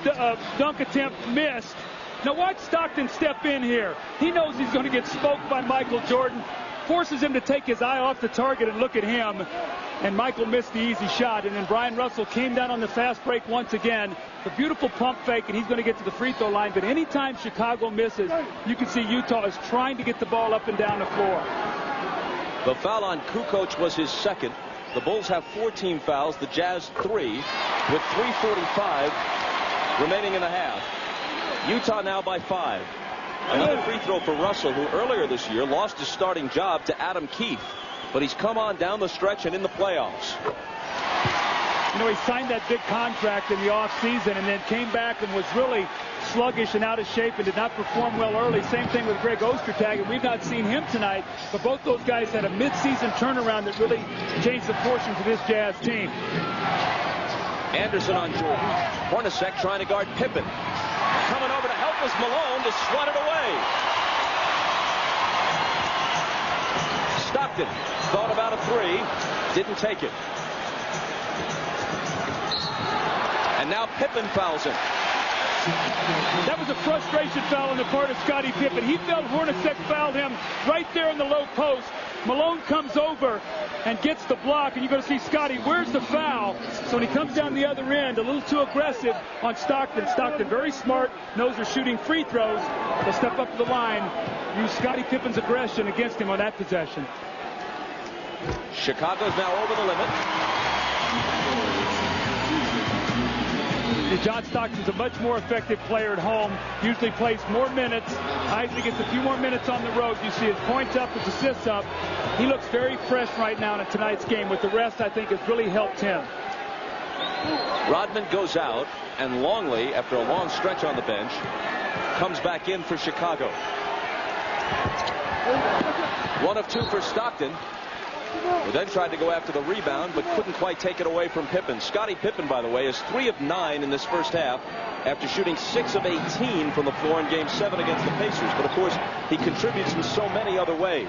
Speaker 6: dunk attempt missed. Now watch Stockton step in here. He knows he's going to get smoked by Michael Jordan. Forces him to take his eye off the target and look at him. And Michael missed the easy shot. And then Brian Russell came down on the fast break once again. The beautiful pump fake, and he's going to get to the free throw line. But anytime Chicago misses, you can see Utah is trying to get the ball up and down the floor.
Speaker 2: The foul on Kukoc was his second. The Bulls have 14 fouls, the Jazz 3, with 3:45 remaining in the half. Utah now by 5. Another free throw for Russell, who earlier this year lost his starting job to Adam Keefe, but he's come on down the stretch and in the playoffs.
Speaker 6: You know, he signed that big contract in the offseason and then came back and was really sluggish and out of shape and did not perform well early. Same thing with Greg Ostertag, and we've not seen him tonight, but both those guys had a midseason turnaround that really changed the fortunes of this Jazz team.
Speaker 2: Anderson on Jordan. Hornacek trying to guard Pippen. Coming over to help us Malone to swat it away. Stockton thought about a three, didn't take it. And now Pippen fouls him.
Speaker 6: That was a frustration foul on the part of Scottie Pippen. He felt Hornacek fouled him right there in the low post. Malone comes over and gets the block, and you're going to see Scottie, where's the foul? So when he comes down the other end, a little too aggressive on Stockton. Stockton very smart, knows they're shooting free throws. They'll step up to the line, use Scottie Pippen's aggression against him on that possession.
Speaker 2: Chicago's now over the limit.
Speaker 6: John Stockton's a much more effective player at home. Usually plays more minutes. Isley gets a few more minutes on the road. You see his points up, his assists up. He looks very fresh right now in tonight's game. With the rest, I think, has really helped him.
Speaker 2: Rodman goes out, and Longley, after a long stretch on the bench, comes back in for Chicago. 1 of 2 for Stockton, who then tried to go after the rebound but couldn't quite take it away from Pippen. Scottie Pippen, by the way, is 3 of 9 in this first half after shooting 6 of 18 from the floor in Game 7 against the Pacers. But, of course, he contributes in so many other ways.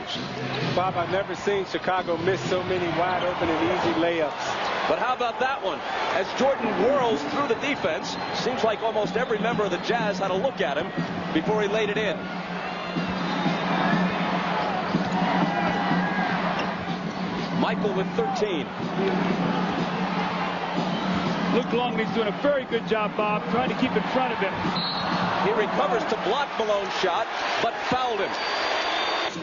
Speaker 5: Bob, I've never seen Chicago miss so many wide open and easy layups.
Speaker 2: But how about that one? As Jordan whirls through the defense, seems like almost every member of the Jazz had a look at him before he laid it in. Michael with 13.
Speaker 6: Luke Longley's doing a very good job, Bob, trying to keep in front of him.
Speaker 2: He recovers to block Malone's shot, but fouled him.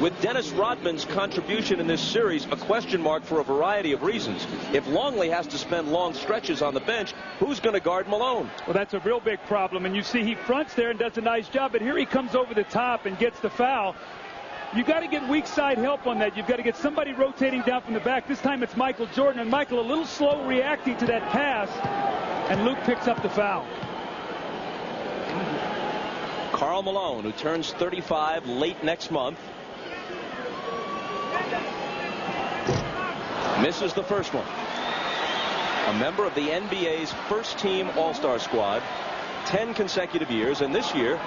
Speaker 2: With Dennis Rodman's contribution in this series a question mark for a variety of reasons. If Longley has to spend long stretches on the bench, who's going to guard Malone?
Speaker 6: Well, that's a real big problem, and you see he fronts there and does a nice job, but here he comes over the top and gets the foul. You've got to get weak side help on that. You've got to get somebody rotating down from the back. This time it's Michael Jordan, and Michael a little slow reacting to that pass, and Luke picks up the foul.
Speaker 2: Karl Malone, who turns 35 late next month, misses the first one. A member of the NBA's first-team All-Star squad, 10 consecutive years, and this year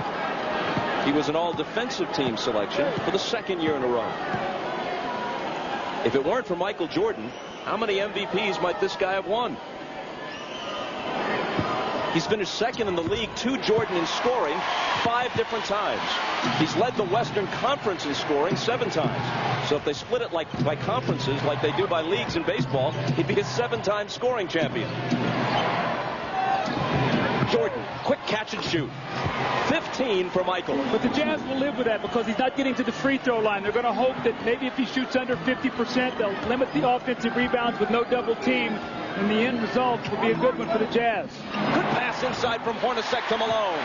Speaker 2: he was an all-defensive team selection for the second year in a row. If it weren't for Michael Jordan, how many MVPs might this guy have won? He's finished second in the league to Jordan in scoring 5 different times. He's led the Western Conference in scoring 7 times. So if they split it by conferences like they do by leagues in baseball, he'd be a 7-time scoring champion. Jordan, quick catch and shoot. 15 for Michael.
Speaker 6: But the Jazz will live with that because he's not getting to the free throw line. They're going to hope that maybe if he shoots under 50%, they'll limit the offensive rebounds with no double team. And the end result will be a good one for the Jazz.
Speaker 2: Good pass inside from Hornacek to Malone.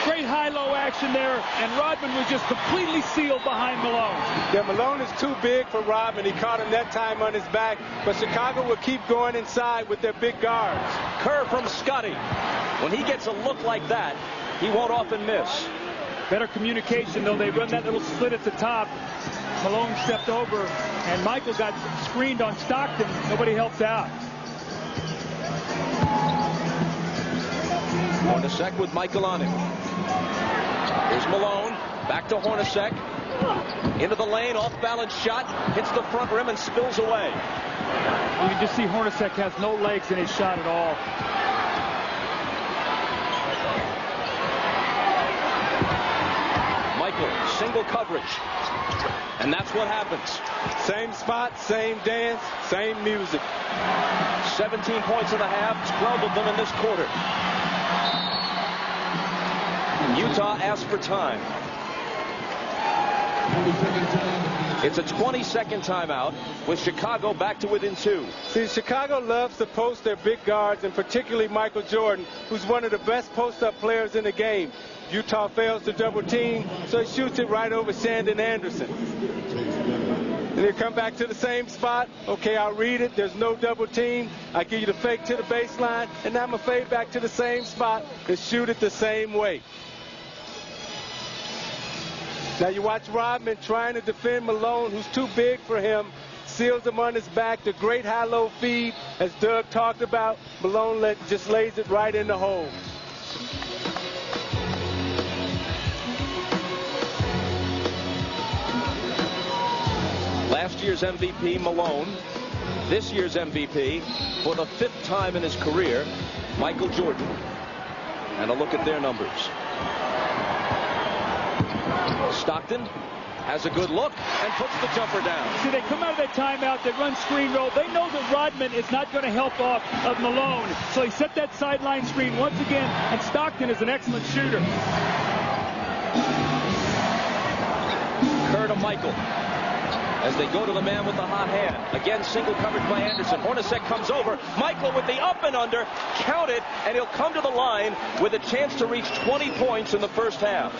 Speaker 6: Great high-low action there, and Rodman was just completely sealed behind Malone.
Speaker 5: Yeah, Malone is too big for Rodman. He caught him that time on his back, but Chicago will keep going inside with their big guards.
Speaker 2: Kerr from Scotty. When he gets a look like that, he won't often miss.
Speaker 6: Better communication, though. They run that little slit at the top. Malone stepped over, and Michael got screened on Stockton. Nobody helped out.
Speaker 2: Hornacek with Michael on him. Here's Malone. Back to Hornacek. Into the lane. Off-balance shot. Hits the front rim and spills away.
Speaker 6: You can just see Hornacek has no legs in his shot at all.
Speaker 2: Michael, single coverage. And that's what happens.
Speaker 5: Same spot, same dance, same music.
Speaker 2: 17 points in the half, 12 of them in this quarter. Utah asked for time. It's a 20-second timeout with Chicago back to within 2.
Speaker 5: See, Chicago loves to post their big guards, and particularly Michael Jordan, who's one of the best post-up players in the game. Utah fails to double team, so he shoots it right over Shandon Anderson. And they come back to the same spot. Okay, I'll read it. There's no double team. I give you the fake to the baseline, and now I'm going to fade back to the same spot and shoot it the same way. Now you watch Rodman trying to defend Malone, who's too big for him. Seals him on his back. The great high-low feed, as Doug talked about. Malone just lays it right in the hole.
Speaker 2: Last year's MVP, Malone. This year's MVP, for the 5th time in his career, Michael Jordan. And a look at their numbers. Stockton has a good look and puts the jumper down.
Speaker 6: See, they come out of that timeout, they run screen roll. They know that Rodman is not going to help off of Malone. So he set that sideline screen once again, and Stockton is an excellent shooter.
Speaker 2: Kerr to Michael. As they go to the man with the hot hand. Again, single coverage by Anderson. Hornacek comes over. Michael with the up and under. Count it, and he'll come to the line with a chance to reach 20 points in the first half.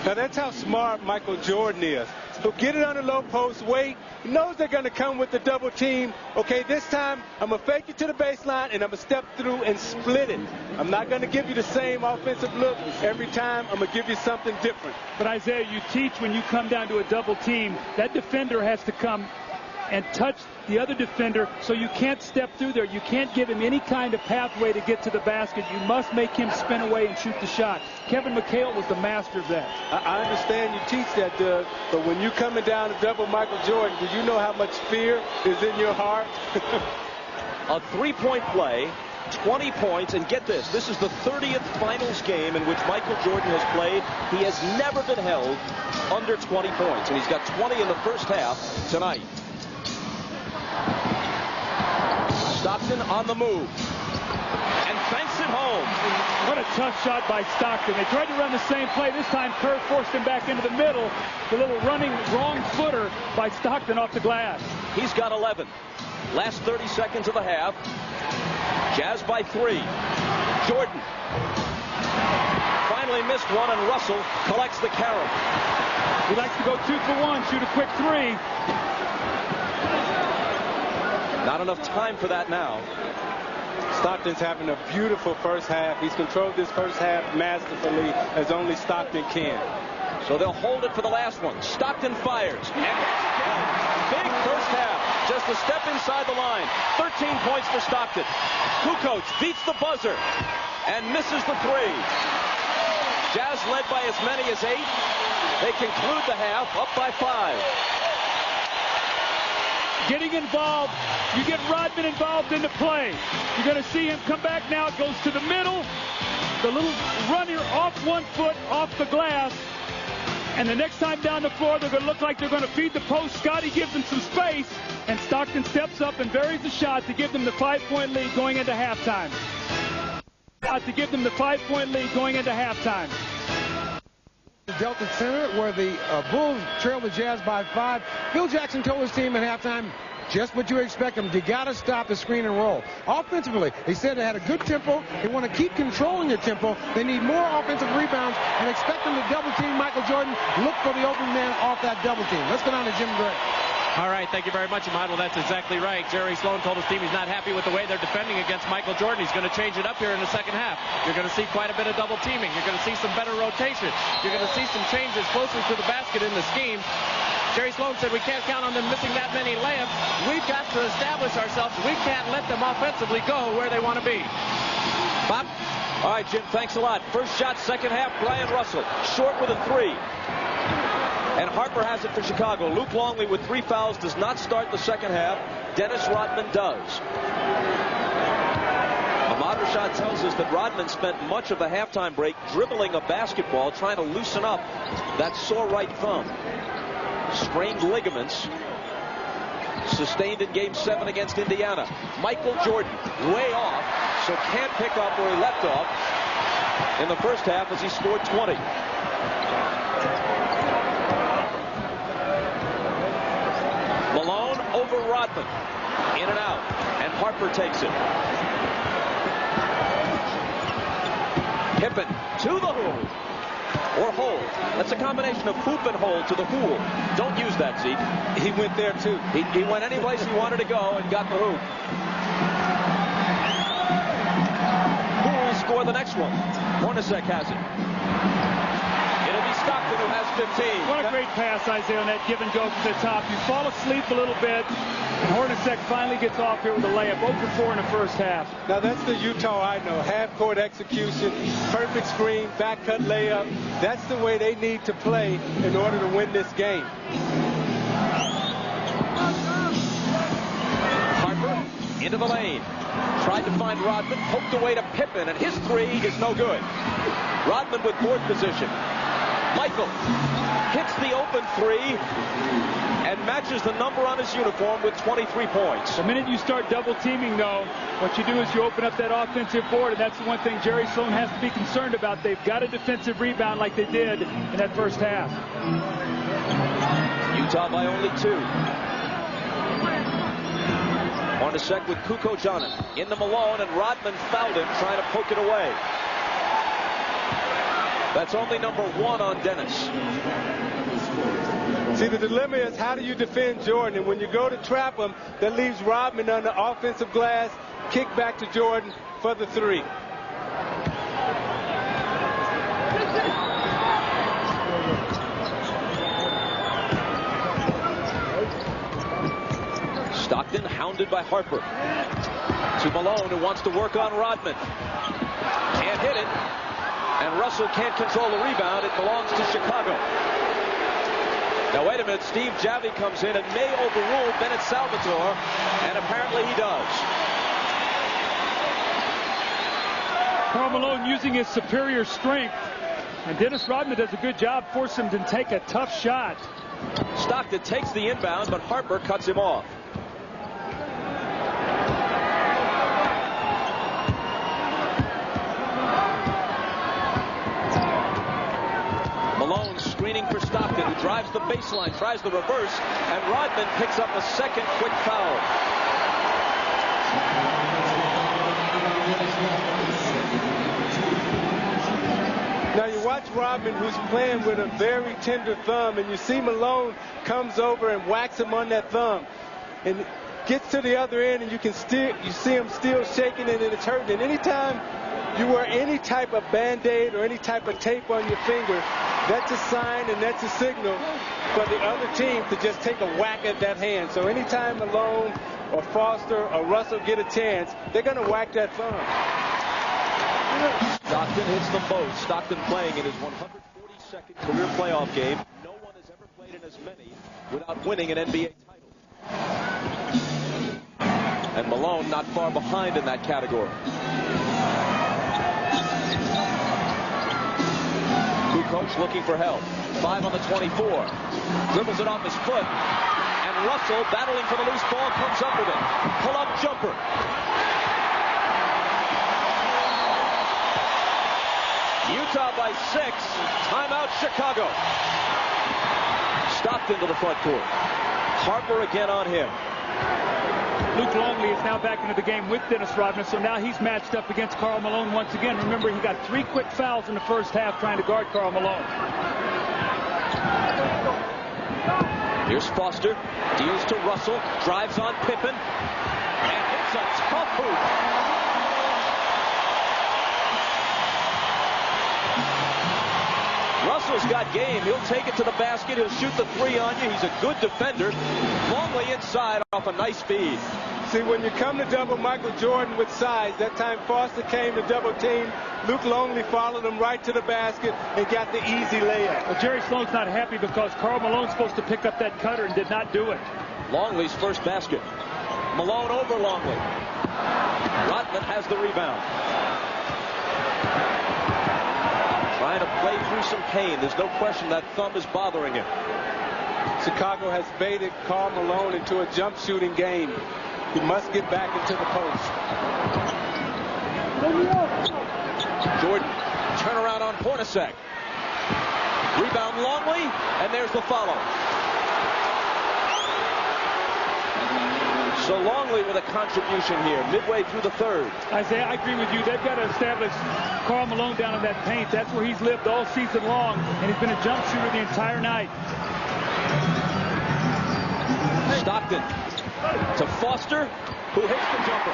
Speaker 5: Now that's how smart Michael Jordan is. He'll get it on the low post, wait. He knows they're going to come with the double team. Okay, this time I'm going to fake it to the baseline and I'm going to step through and split it. I'm not going to give you the same offensive look every time. I'm going to give you something different.
Speaker 6: But Isaiah, you teach when you come down to a double team, that defender has to come and touch the other defender, so you can't step through there. You can't give him any kind of pathway to get to the basket. You must make him spin away and shoot the shot. Kevin McHale was the master of that.
Speaker 5: I understand you teach that, Doug, but when you're coming down to double Michael Jordan, do you know how much fear is in your heart?
Speaker 2: A 3-point play 20 points, and get this, this is the 30th finals game in which Michael Jordan has played. He has never been held under 20 points, and he's got 20 in the first half tonight. Stockton on the move, and banks it home.
Speaker 6: What a tough shot by Stockton. They tried to run the same play. This time Kerr forced him back into the middle. The little running wrong footer by Stockton off the glass.
Speaker 2: He's got 11. Last 30 seconds of the half. Jazz by 3. Jordan finally missed one, and Russell collects the carry.
Speaker 6: He likes to go 2 for 1, shoot a quick 3.
Speaker 2: Not enough time for that now.
Speaker 5: Stockton's having a beautiful first half. He's controlled this first half masterfully, as only Stockton can.
Speaker 2: So they'll hold it for the last one. Stockton fires. And big first half. Just a step inside the line. 13 points for Stockton. Kukoc beats the buzzer and misses the 3. Jazz led by as many as 8. They conclude the half up by 5.
Speaker 6: Getting involved. You get Rodman involved in the play. You're going to see him come back now. It goes to the middle. The little runner off 1 foot off the glass. And the next time down the floor, they're going to look like they're going to feed the post. Scotty gives them some space, and Stockton steps up and buries the shot to give them the 5-point lead going into halftime.
Speaker 8: The Delta Center, where the Bulls trail the Jazz by 5. Phil Jackson told his team at halftime, just what you expect them. You got to stop the screen and roll. Offensively, he said they had a good tempo. They want to keep controlling the tempo. They need more offensive rebounds and expect them to double team Michael Jordan. Look for the open man off that double team. Let's go down to Jim Gray.
Speaker 9: All right, thank you very much, Ahmad. Well, that's exactly right. Jerry Sloan told his team he's not happy with the way they're defending against Michael Jordan. He's going to change it up here in the second half. You're going to see quite a bit of double teaming. You're going to see some better rotation. You're going to see some changes closer to the basket in the scheme. Jerry Sloan said we can't count on them missing that many layups. We've got to establish ourselves. We can't let them offensively go where they want to be. Bob?
Speaker 2: All right, Jim, thanks a lot. First shot, second half, Brian Russell. Short with a 3. And Harper has it for Chicago. Luke Longley with 3 fouls does not start the second half. Dennis Rodman does. Ahmad Rashad tells us that Rodman spent much of the halftime break dribbling a basketball, trying to loosen up that sore right thumb. Strained ligaments sustained in Game 7 against Indiana. Michael Jordan way off, so can't pick up where he left off in the first half as he scored 20. Malone over Rodman. In and out. And Harper takes it. Pippen to the hoop. Or hole. That's a combination of hoop and hole to the hool. Don't use that, Zeke.
Speaker 5: He went there, too.
Speaker 2: He went any place he wanted to go and got the hoop. Who will score the next one? Hornacek has it. It'll be Stockton who has 15.
Speaker 6: What a great pass, Isaiah, on that give and go to the top. You fall asleep a little bit, and Hornacek finally gets off here with a layup. 0 for 4 in the first half.
Speaker 5: Now, that's the Utah I know. Half-court execution, perfect screen, back-cut layup. That's the way they need to play in order to win this game.
Speaker 2: Harper into the lane. Tried to find Rodman, poked away to Pippen, and his 3 is no good. Rodman with board position. Michael hits the open 3 and matches the number on his uniform with 23 points.
Speaker 6: The minute you start double teaming, though, what you do is you open up that offensive board, and that's the one thing Jerry Sloan has to be concerned about. They've got a defensive rebound like they did in that first half.
Speaker 2: Utah by only 2. Hornacek with Kukoc on it. Into Malone, and Rodman fouled him trying to poke it away. That's only number 1 on Dennis.
Speaker 5: See, the dilemma is how do you defend Jordan? And when you go to trap him, that leaves Rodman on the offensive glass. Kick back to Jordan for the 3.
Speaker 2: Stockton hounded by Harper. To Malone, who wants to work on Rodman. Can't hit it. And Russell can't control the rebound. It belongs to Chicago. Now, wait a minute. Steve Javy comes in and may overrule Bennett Salvatore, and apparently he does.
Speaker 6: Karl Malone using his superior strength. And Dennis Rodman does a good job forcing him to take a tough shot.
Speaker 2: Stockton takes the inbound, but Harper cuts him off. Malone screening for Stockton, who drives the baseline, tries the reverse, and Rodman picks up a second quick foul.
Speaker 5: Now you watch Rodman, who's playing with a very tender thumb, and you see Malone comes over and whacks him on that thumb, and gets to the other end, and you see him still shaking it, and it's hurting. And anytime you wear any type of Band-Aid or any type of tape on your finger, that's a sign and that's a signal for the other team to just take a whack at that hand. So anytime Malone or Foster or Russell get a chance, they're going to whack that thumb.
Speaker 2: Stockton hits them both. Stockton playing in his 142nd career playoff game. No one has ever played in as many without winning an NBA title. And Malone not far behind in that category. Coach looking for help. 5 on the 24. Dribbles it off his foot. And Russell, battling for the loose ball, comes up with it. Pull-up jumper. Utah by 6. Timeout, Chicago. Stockton to the front court. Harper again on him.
Speaker 6: Luke Longley is now back into the game with Dennis Rodman, so now he's matched up against Karl Malone once again. Remember, he got 3 quick fouls in the first half trying to guard Karl Malone.
Speaker 2: Here's Foster. Deals to Russell. Drives on Pippen. And hits a tough hoop. Russell's got game. He'll take it to the basket. He'll shoot the 3 on you. He's a good defender. Longley inside off a nice feed.
Speaker 5: See, when you come to double Michael Jordan with size, that time Foster came to double team. Luke Longley followed him right to the basket and got the easy layup.
Speaker 6: Well, Jerry Sloan's not happy because Karl Malone's supposed to pick up that cutter and did not do it.
Speaker 2: Longley's first basket. Malone over Longley. Rodman has the rebound. Trying to play through some pain. There's no question that thumb is bothering him.
Speaker 5: Chicago has baited Karl Malone into a jump shooting game. He must get back into the post.
Speaker 2: Jordan, turnaround on Hornacek. Rebound Longley, and there's the follow. So Longley with a contribution here, midway through the third.
Speaker 6: Isaiah, I agree with you. They've got to establish Karl Malone down in that paint. That's where he's lived all season long, and he's been a jump shooter the entire night.
Speaker 2: Stockton to Foster, who hits the jumper.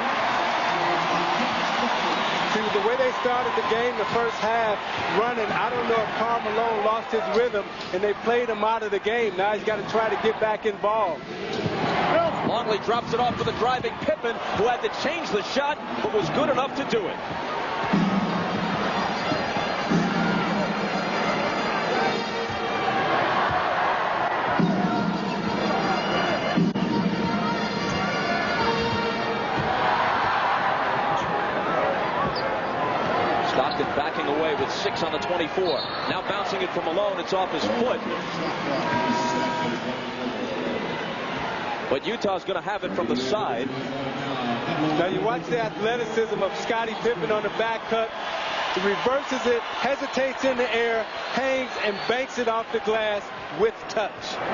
Speaker 5: See, the way they started the game the first half running, I don't know if Karl Malone lost his rhythm and they played him out of the game. Now he's got to try to get back involved.
Speaker 2: Longley drops it off to the driving Pippen, who had to change the shot, but was good enough to do it. Stockton backing away with 6 on the 24. Now bouncing it from Malone. It's off his foot. But Utah's going to have it from the side.
Speaker 5: Now you watch the athleticism of Scottie Pippen on the back cut. He reverses it, hesitates in the air, hangs, and banks it off the glass with touch.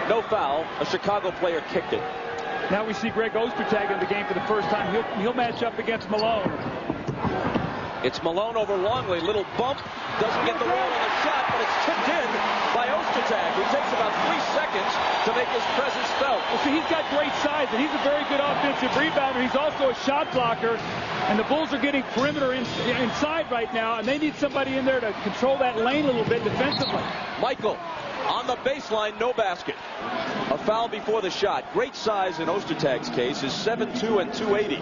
Speaker 2: No foul. A Chicago player kicked it.
Speaker 6: Now we see Greg Ostertag in the game for the first time. He'll match up against Malone.
Speaker 2: It's Malone over Longley. Little bump. Doesn't get the roll on the shot, but it's tipped in by Ostertag, who takes about 3 seconds to make his presence felt.
Speaker 6: Well, see, he's got great size, and he's a very good offensive rebounder. He's also a shot blocker, and the Bulls are getting perimeter inside right now, and they need somebody in there to control that lane a little bit defensively.
Speaker 2: Michael on the baseline, no basket. A foul before the shot. Great size in Ostertag's case is 7'2" and 280.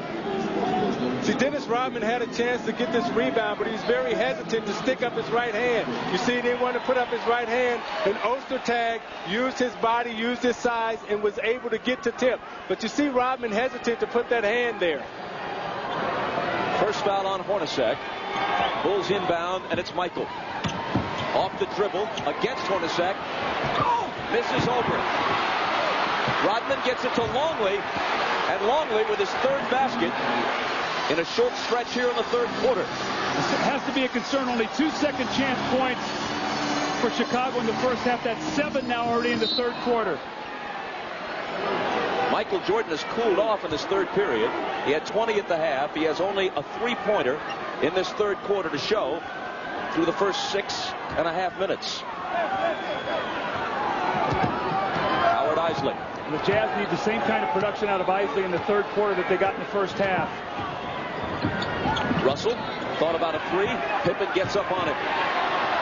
Speaker 5: See, Dennis Rodman had a chance to get this rebound, but he's very hesitant to stick up his right hand. You see, he didn't want to put up his right hand, and Ostertag used his body, used his size, and was able to get to tip. But you see Rodman hesitant to put that hand there.
Speaker 2: First foul on Hornacek. Bulls inbound, and it's Michael. Off the dribble, against Hornacek. Misses over it. Rodman gets it to Longley, and Longley with his third basket in a short stretch here in the third quarter.
Speaker 6: It has to be a concern. Only 2 second chance points for Chicago in the first half. That's 7 now already in the third quarter.
Speaker 2: Michael Jordan has cooled off in this third period. He had 20 at the half. He has only a three-pointer in this third quarter to show through the first 6.5 minutes. Howard Isley.
Speaker 6: And the Jazz need the same kind of production out of Isley in the third quarter that they got in the first half.
Speaker 2: Russell thought about a three. Pippen gets up on it.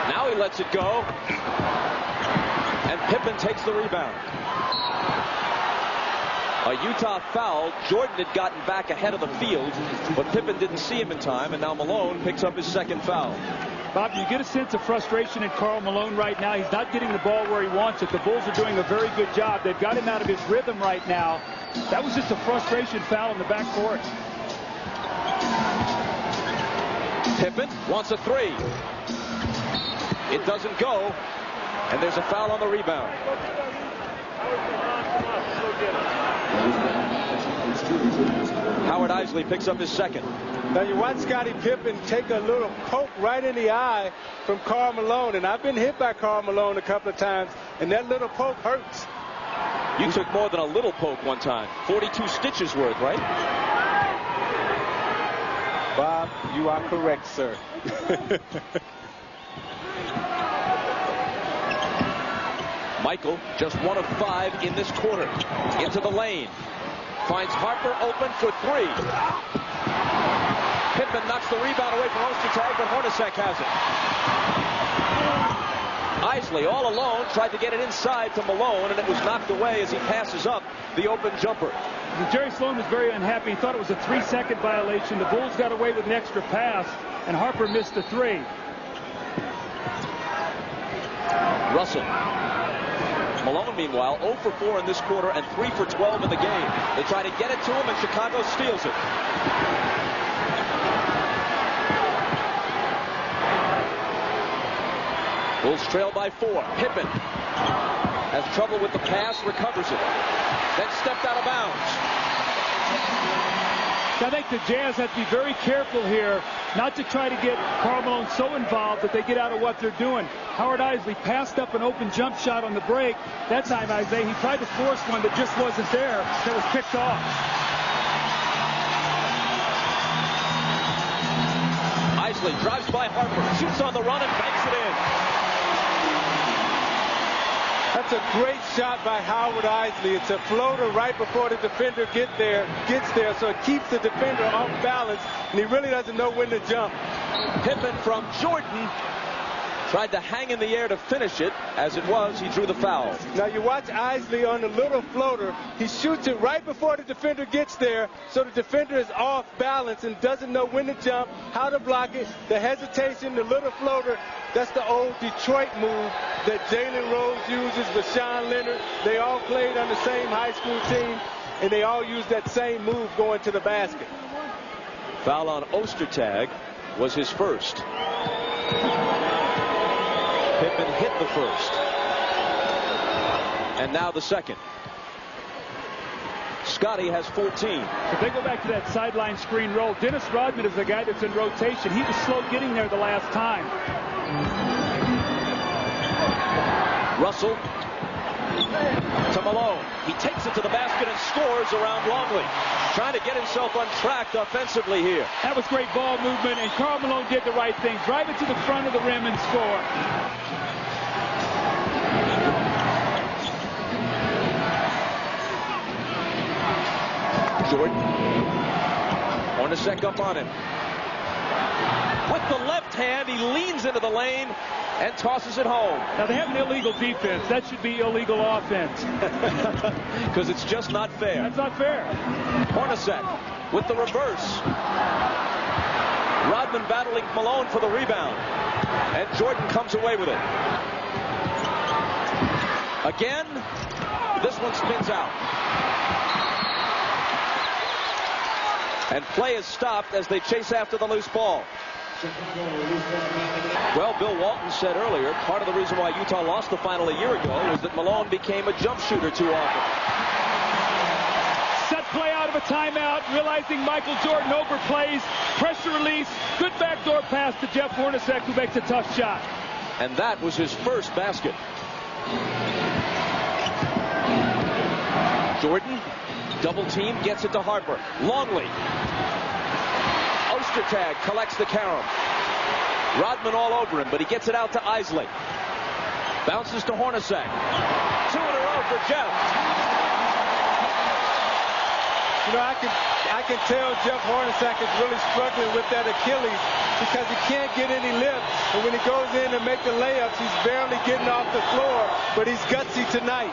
Speaker 2: Now he lets it go. And Pippen takes the rebound. A Utah foul. Jordan had gotten back ahead of the field, but Pippen didn't see him in time, and now Malone picks up his second foul.
Speaker 6: Bob, you get a sense of frustration in Karl Malone right now. He's not getting the ball where he wants it. The Bulls are doing a very good job. They've got him out of his rhythm right now. That was just a frustration foul in the backcourt.
Speaker 2: Pippen wants a three. It doesn't go, and there's a foul on the rebound. Howard Isley picks up his second.
Speaker 5: Now you watch Scottie Pippen take a little poke right in the eye from Karl Malone, and I've been hit by Karl Malone a couple of times, and that little poke hurts.
Speaker 2: You took more than a little poke one time. 42 stitches worth, right?
Speaker 5: Bob, you are correct, sir.
Speaker 2: Michael, just 1 of 5 in this quarter. Into the lane. Finds Harper open for three. Pippen knocks the rebound away from Odcinek, but Hornacek has it. Isley, all alone, tried to get it inside to Malone, and it was knocked away as he passes up the open jumper.
Speaker 6: Jerry Sloan was very unhappy. He thought it was a 3-second violation. The Bulls got away with an extra pass, and Harper missed the three.
Speaker 2: Russell. Malone, meanwhile, 0 for 4 in this quarter and 3 for 12 in the game. They try to get it to him, and Chicago steals it. Bulls trail by 4. Pippen has trouble with the pass, recovers it. Then stepped out of bounds.
Speaker 6: I think the Jazz have to be very careful here not to try to get Karl Malone so involved that they get out of what they're doing. Howard Isley passed up an open jump shot on the break. That time, Isaiah, he tried to force one that just wasn't there, that was picked off.
Speaker 2: Isley drives by Harper, shoots on the run, and banks it in.
Speaker 5: That's a great shot by Howard Isley. It's a floater right before the defender gets there, so it keeps the defender off balance, and he really doesn't know when to jump.
Speaker 2: Pippen from Jordan tried to hang in the air to finish it. As it was, he drew the foul.
Speaker 5: Now you watch Isley on the little floater. He shoots it right before the defender gets there, so the defender is off balance and doesn't know when to jump, how to block it. The hesitation, the little floater, that's the old Detroit move that Jalen Rose uses with Sean Leonard. They all played on the same high school team, and they all used that same move going to the basket.
Speaker 2: Foul on Ostertag was his first. Pippen hit the first. And now the second. Scotty has 14.
Speaker 6: If they go back to that sideline screen roll, Dennis Rodman is the guy that's in rotation. He was slow getting there the last time.
Speaker 2: Russell to Malone. He takes it to the basket and scores around Longley. Trying to get himself untracked offensively here.
Speaker 6: That was great ball movement, and Karl Malone did the right thing. Drive it to the front of the rim and score.
Speaker 2: Jordan. Hornacek up on him. With the left hand, he leans into the lane and tosses it home.
Speaker 6: Now, they have an illegal defense. That should be illegal offense.
Speaker 2: Because it's just not fair.
Speaker 6: That's not fair.
Speaker 2: Hornacek with the reverse. Rodman battling Malone for the rebound. And Jordan comes away with it. Again, this one spins out. And play is stopped as they chase after the loose ball. Well, Bill Walton said earlier, part of the reason why Utah lost the final a year ago was that Malone became a jump shooter too often.
Speaker 6: Set play out of a timeout, realizing Michael Jordan overplays, pressure release, good backdoor pass to Jeff Hornacek, who makes a tough shot.
Speaker 2: And that was his first basket. Jordan, double team, gets it to Harper. Longley. Ostertag collects the carom. Rodman all over him, but he gets it out to Isley. Bounces to Hornacek. 2 in a row for Jeff.
Speaker 5: You know, I can tell Jeff Hornacek is really struggling with that Achilles because he can't get any lift. And when he goes in and make the layups, he's barely getting off the floor, but he's gutsy tonight.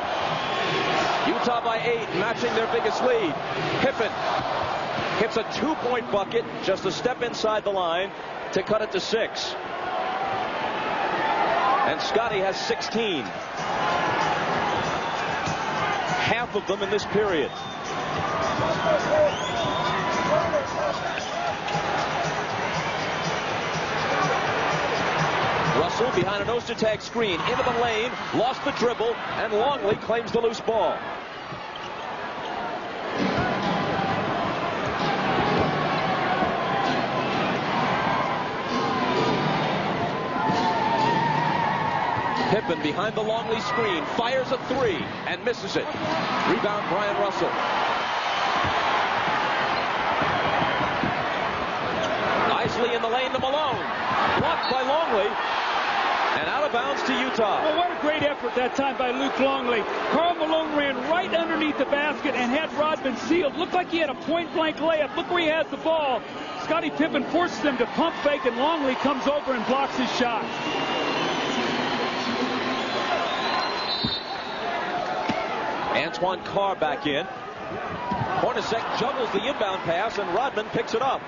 Speaker 2: Utah by 8, matching their biggest lead. Pippen hits a 2-point bucket, just a step inside the line to cut it to 6. And Scotty has 16. Half of them in this period. Russell behind an Ostertag screen, into the lane, lost the dribble, and Longley claims the loose ball. Pippen behind the Longley screen, fires a 3 and misses it. Rebound Brian Russell. Isley in the lane to Malone. Blocked by Longley. And out of bounds to Utah.
Speaker 6: Well, what a great effort that time by Luke Longley. Karl Malone ran right underneath the basket and had Rodman sealed. Looked like he had a point-blank layup. Look where he has the ball. Scottie Pippen forces him to pump fake, and Longley comes over and blocks his shot.
Speaker 2: Antoine Carr back in. Hornacek juggles the inbound pass, and Rodman picks it up.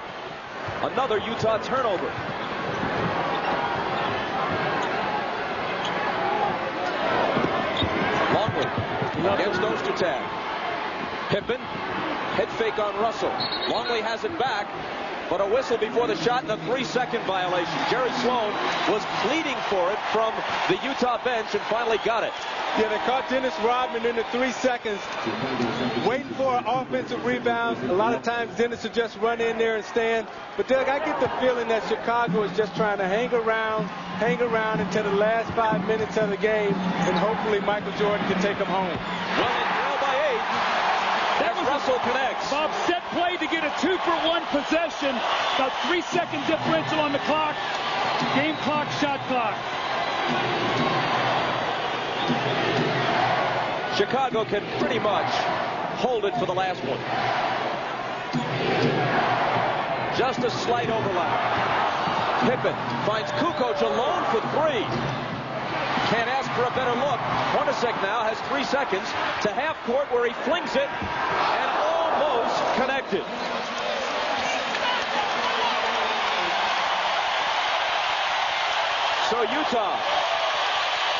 Speaker 2: Another Utah turnover. Longley against Ostertag. Pippen, head fake on Russell. Longley has it back, but a whistle before the shot and a 3-second violation. Jerry Sloan was pleading for it from the Utah bench and finally got it.
Speaker 5: Yeah, they caught Dennis Rodman in the 3 seconds, waiting for an offensive rebound. A lot of times Dennis will just run in there and stand. But Doug, I get the feeling that Chicago is just trying to hang around until the last 5 minutes of the game, and hopefully Michael Jordan can take them home.
Speaker 2: Well, they trail by 8. As Russell connects.
Speaker 6: Bob, set play to get a 2-for-1 possession. About 3-second differential on the clock. Game clock, shot clock.
Speaker 2: Chicago can pretty much hold it for the last one. Just a slight overlap. Pippen finds Kukoc alone for 3. Can't ask for a better look. Hornacek now has 3 seconds to half court where he flings it and almost connected. So Utah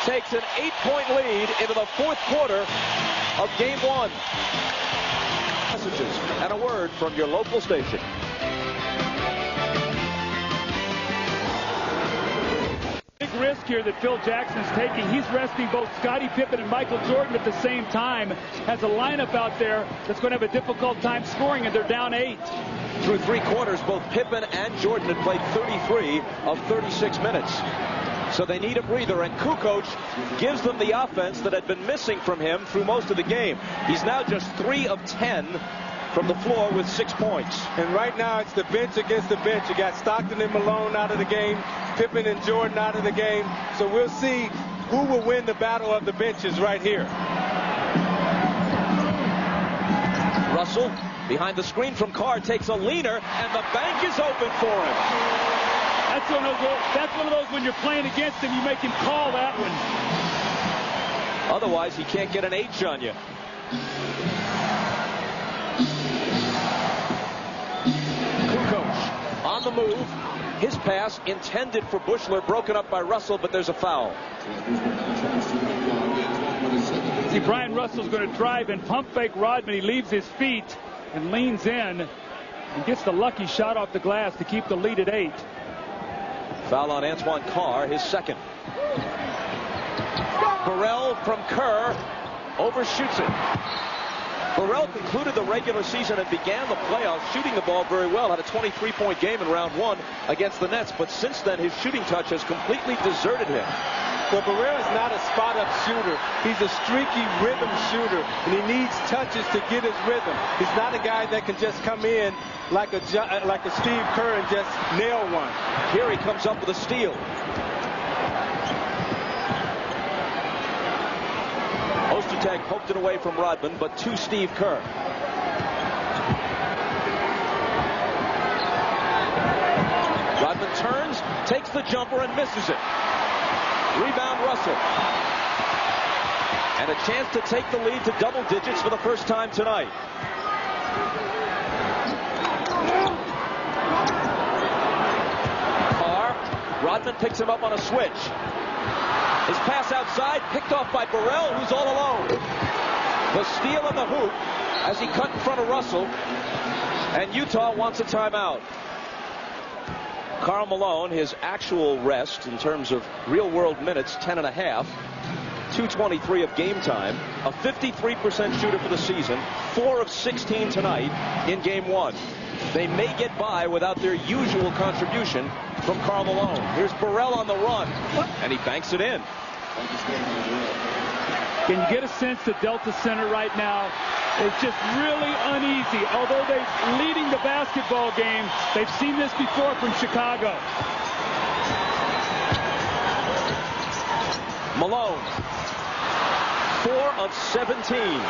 Speaker 2: takes an 8-point lead into the 4th quarter of Game 1. Messages and a word from your local station.
Speaker 6: Big risk here that Phil Jackson's taking. He's resting both Scottie Pippen and Michael Jordan at the same time. Has a lineup out there that's going to have a difficult time scoring, and they're down 8.
Speaker 2: Through 3 quarters, both Pippen and Jordan had played 33 of 36 minutes. So they need a breather, and Kukoc gives them the offense that had been missing from him through most of the game. He's now just 3 of 10 from the floor with 6 points.
Speaker 5: And right now it's the bench against the bench. You got Stockton and Malone out of the game, Pippen and Jordan out of the game. So we'll see who will win the battle of the benches right here.
Speaker 2: Russell behind the screen from Carr takes a leaner, and the bank is open for him.
Speaker 6: That's one of those when you're playing against him, you make him call that one.
Speaker 2: Otherwise, he can't get an H on you. Kukoc on the move. His pass intended for Buechler, broken up by Russell, but there's a foul.
Speaker 6: See, Brian Russell's going to drive and pump fake Rodman. He leaves his feet and leans in and gets the lucky shot off the glass to keep the lead at 8.
Speaker 2: Foul on Antoine Carr, his second. Burrell from Kerr overshoots it. Burrell concluded the regular season and began the playoffs shooting the ball very well. Had a 23-point game in round 1 against the Nets, but since then his shooting touch has completely deserted him.
Speaker 5: Well, Burrell is not a spot-up shooter. He's a streaky rhythm shooter, and he needs touches to get his rhythm. He's not a guy that can just come in like a Steve Kerr and just nail one.
Speaker 2: Here he comes up with a steal. Odcinek poked it away from Rodman, but to Steve Kerr. Rodman turns, takes the jumper, and misses it. Rebound Russell. And a chance to take the lead to double digits for the first time tonight. Carr, Rodman picks him up on a switch. His pass outside, picked off by Burrell, who's all alone. The steal on the hoop as he cut in front of Russell. And Utah wants a timeout. Karl Malone, his actual rest in terms of real-world minutes, 10.5. 2:23 of game time. A 53% shooter for the season. 4 of 16 tonight in game 1. They may get by without their usual contribution from Karl Malone. Here's Burrell on the run, and he banks it in.
Speaker 6: Can you get a sense that Delta Center right now is just really uneasy? Although they're leading the basketball game, they've seen this before from Chicago.
Speaker 2: Malone, 4 of 17.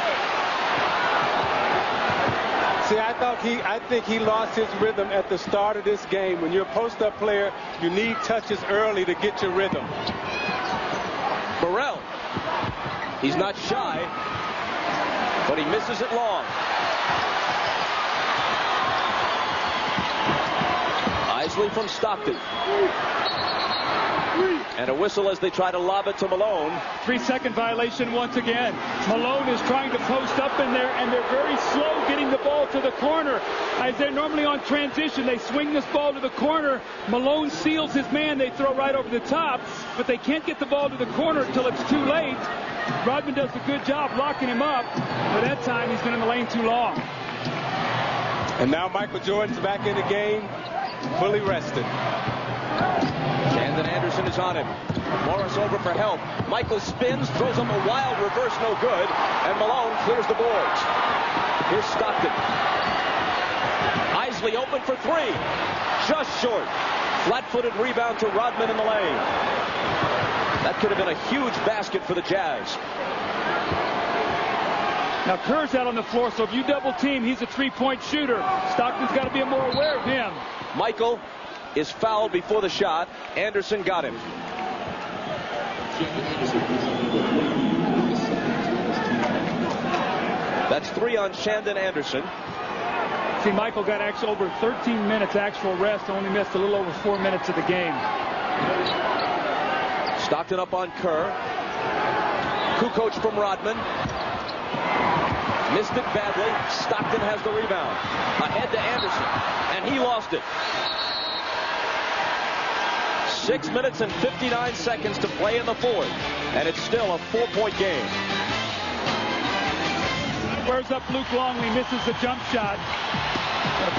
Speaker 5: See, I think he lost his rhythm at the start of this game. When you're a post-up player, you need touches early to get your rhythm.
Speaker 2: Burrell, he's not shy, but he misses it long. Isley from Stockton. And a whistle as they try to lob it to Malone.
Speaker 6: 3-second violation once again. Malone is trying to post up in there, and they're very slow getting the ball to the corner. As they're normally on transition, they swing this ball to the corner. Malone seals his man. They throw right over the top, but they can't get the ball to the corner until it's too late. Rodman does a good job locking him up, but that time he's been in the lane too long.
Speaker 5: And now Michael Jordan's back in the game, fully rested.
Speaker 2: Shandon Anderson is on him. Morris over for help. Michael spins, throws him a wild reverse, no good. And Malone clears the boards. Here's Stockton. Isley open for 3. Just short. Flat-footed rebound to Rodman in the lane. That could have been a huge basket for the Jazz.
Speaker 6: Now Kerr's out on the floor, so if you double team, he's a 3-point shooter. Stockton's got to be more aware of him.
Speaker 2: Michael is fouled before the shot. Anderson got him. That's 3 on Shandon Anderson.
Speaker 6: See, Michael got actually over 13 minutes actual rest, only missed a little over 4 minutes of the game.
Speaker 2: Stockton up on Kerr. Kukoc from Rodman. Missed it badly. Stockton has the rebound. Ahead to Anderson, and he lost it. 6 minutes and 59 seconds to play in the 4th, and it's still a 4-point game.
Speaker 6: Squares up Luke Longley, misses the jump shot.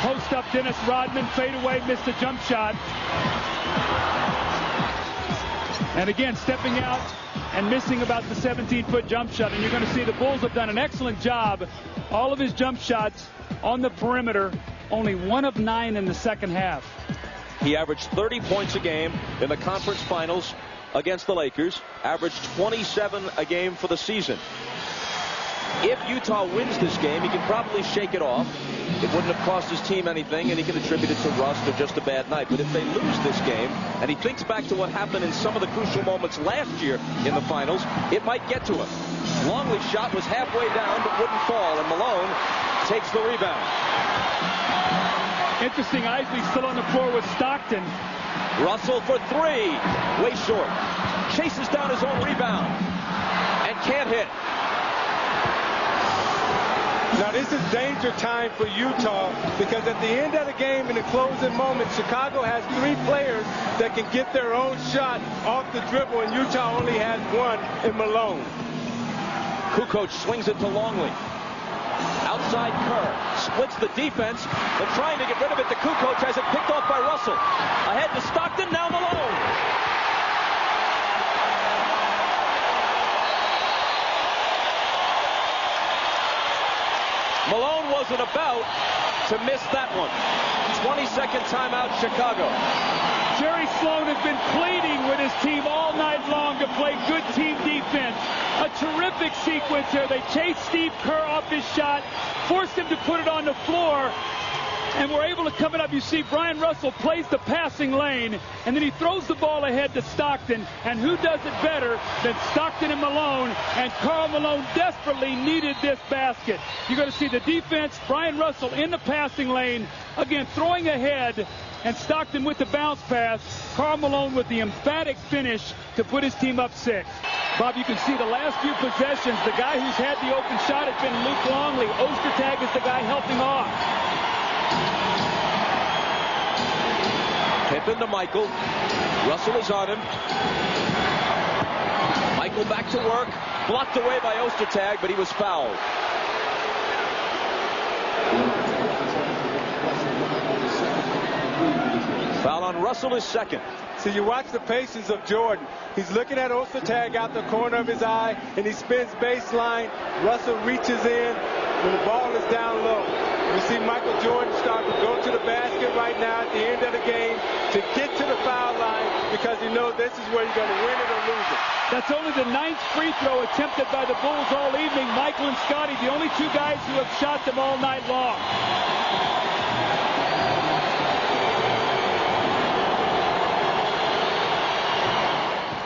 Speaker 6: Post up Dennis Rodman, fade away, missed the jump shot. And again, stepping out and missing about the 17-foot jump shot. And you're going to see the Bulls have done an excellent job. All of his jump shots on the perimeter, only 1 of 9 in the second half.
Speaker 2: He averaged 30 points a game in the conference finals against the Lakers, averaged 27 a game for the season. If Utah wins this game, he can probably shake it off. It wouldn't have cost his team anything, and he can attribute it to rust or just a bad night. But if they lose this game, and he thinks back to what happened in some of the crucial moments last year in the finals, it might get to him. Longley's shot was halfway down but wouldn't fall, and Malone takes the rebound.
Speaker 6: Interesting, Isley still on the floor with Stockton.
Speaker 2: Russell for 3. Way short. Chases down his own rebound. And can't hit.
Speaker 5: Now, this is danger time for Utah because at the end of the game, in the closing moments, Chicago has 3 players that can get their own shot off the dribble, and Utah only has 1 in Malone.
Speaker 2: Kukoc swings it to Longley. Outside Kerr. Splits the defense. They're trying to get rid of it. The Kukoc has it picked off by Russell. Ahead to Stockton. Now Malone. Malone wasn't about to miss that one. 22nd timeout, Chicago.
Speaker 6: Jerry Sloan has been pleading with his team all night long to play good team defense. A terrific sequence here. They chased Steve Kerr off his shot, forced him to put it on the floor, and were able to come it up. You see Brian Russell plays the passing lane, and then he throws the ball ahead to Stockton. And who does it better than Stockton and Malone? And Karl Malone desperately needed this basket. You're going to see the defense, Brian Russell in the passing lane, again throwing ahead, and Stockton with the bounce pass. Karl Malone with the emphatic finish to put his team up 6. Bob, you can see the last few possessions, the guy who's had the open shot has been Luke Longley. Ostertag is the guy helping off.
Speaker 2: Pippen to Michael. Russell is on him. Michael back to work. Blocked away by Ostertag, but he was fouled. Foul on Russell is second.
Speaker 5: So you watch the patience of Jordan. He's looking at Ostertag out the corner of his eye, and he spins baseline. Russell reaches in when the ball is down low. You see Michael Jordan start to go to the basket right now at the end of the game to get to the foul line because he knows this is where you're going to win it or lose it.
Speaker 6: That's only the 9th free throw attempted by the Bulls all evening. Michael and Scotty, the only 2 guys who have shot them all night long.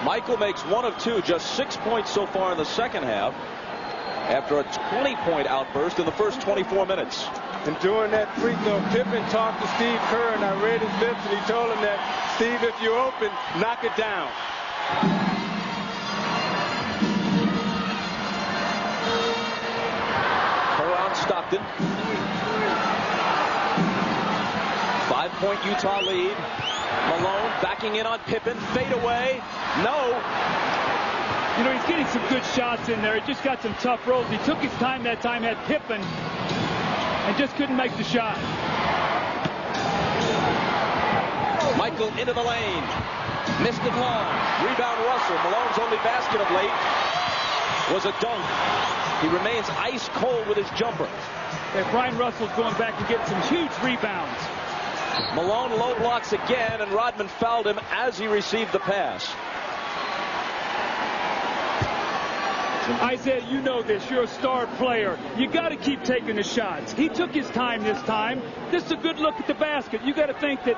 Speaker 2: Michael makes 1 of 2, just 6 points so far in the second half after a 20-point outburst in the first 24 minutes.
Speaker 5: And during that free throw, Pippen talked to Steve Kerr, and I read his lips, and he told him that, Steve, if you're open, knock it down.
Speaker 2: Kerr on Stockton. 5-point Utah lead. Malone backing in on Pippen. Fade away. No.
Speaker 6: You know, he's getting some good shots in there. He just got some tough rolls. He took his time that time, had Pippen, and just couldn't make the shot.
Speaker 2: Michael into the lane. Missed it long. Rebound Russell. Malone's only basket of late was a dunk. He remains ice cold with his jumper.
Speaker 6: And Brian Russell's going back and getting some huge rebounds.
Speaker 2: Malone low blocks again, and Rodman fouled him as he received the pass.
Speaker 6: Isaiah, you know this. You're a star player. You got to keep taking the shots. He took his time this time. This is a good look at the basket. You got to think that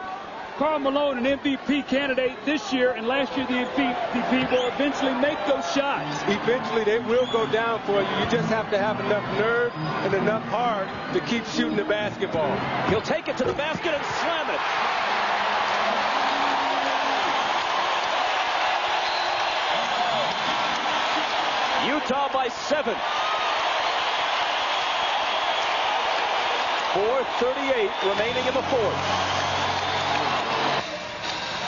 Speaker 6: Karl Malone, an MVP candidate this year and last year the MVP, will eventually make those shots.
Speaker 5: Eventually they will go down for you. You just have to have enough nerve and enough heart to keep shooting the basketball.
Speaker 2: He'll take it to the basket and slam it. Utah by 7. 4:38 remaining in the fourth.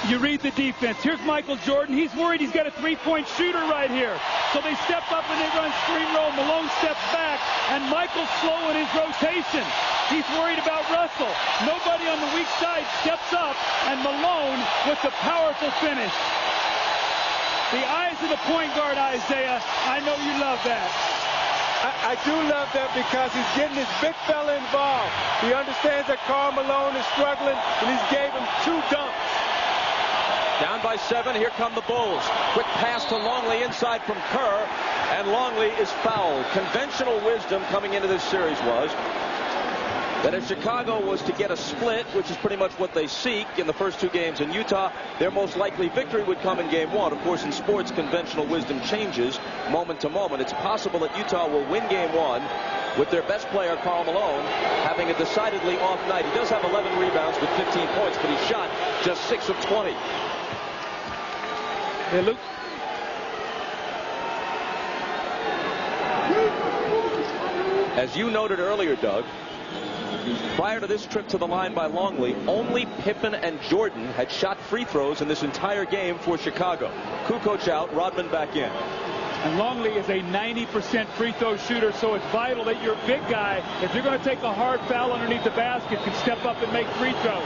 Speaker 6: You read the defense. Here's Michael Jordan. He's worried he's got a 3-point shooter right here. So they step up and they run screen roll. Malone steps back, and Michael's slow in his rotation. He's worried about Russell. Nobody on the weak side steps up, and Malone with the powerful finish. The eyes of the point guard, Isaiah. I know you love that.
Speaker 5: I do love that because he's getting his big fella involved. He understands that Karl Malone is struggling, and he's gave him 2 dunks.
Speaker 2: Down by 7, here come the Bulls. Quick pass to Longley inside from Kerr, and Longley is fouled. Conventional wisdom coming into this series was that if Chicago was to get a split, which is pretty much what they seek in the first 2 games in Utah, their most likely victory would come in game 1. Of course, in sports, conventional wisdom changes moment to moment. It's possible that Utah will win game 1 with their best player, Karl Malone, having a decidedly off night. He does have 11 rebounds with 15 points, but he shot just 6 of 20.
Speaker 6: Hey, Luke.
Speaker 2: As you noted earlier, Doug, prior to this trip to the line by Longley, only Pippen and Jordan had shot free throws in this entire game for Chicago. Kukoc out, Rodman back in.
Speaker 6: And Longley is a 90% free throw shooter, so it's vital that your big guy, if you're going to take a hard foul underneath the basket, can step up and make free throws.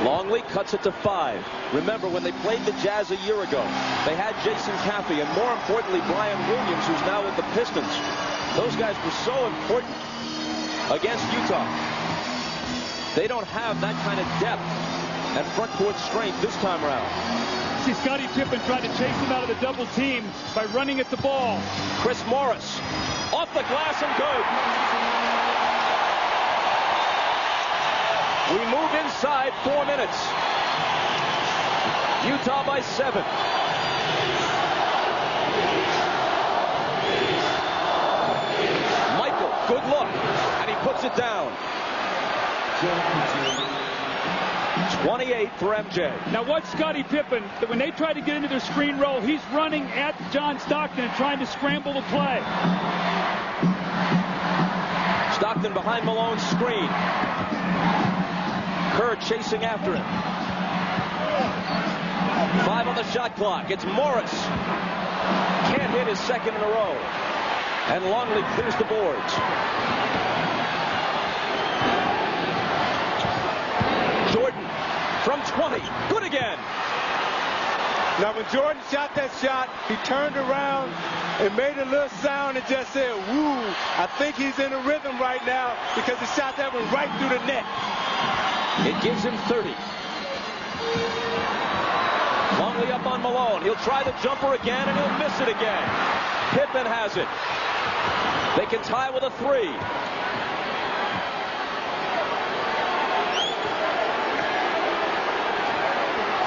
Speaker 2: Longley cuts it to 5. Remember, when they played the Jazz a year ago, they had Jason Caffey and, more importantly, Brian Williams, who's now with the Pistons. Those guys were so important against Utah. They don't have that kind of depth and front court strength this time around.
Speaker 6: See, Scottie Pippen tried to chase him out of the double team by running at the ball.
Speaker 2: Chris Morris off the glass and good. We move inside 4 minutes. Utah by 7. Michael, good look, and he puts it down. 28 for MJ.
Speaker 6: Now watch Scottie Pippen. When they try to get into their screen roll, he's running at John Stockton and trying to scramble the play.
Speaker 2: Stockton behind Malone's screen. Kerr chasing after him. 5 on the shot clock. It's Morris. Can't hit his second in a row. And Longley clears the boards. Jordan from 20. Good again.
Speaker 5: Now, when Jordan shot that shot, he turned around and made a little sound and just said, woo. I think he's in a rhythm right now because he shot that one right through the net.
Speaker 2: It gives him 30. Longley up on Malone. He'll try the jumper again, and he'll miss it again. Pippen has it. They can tie with a 3.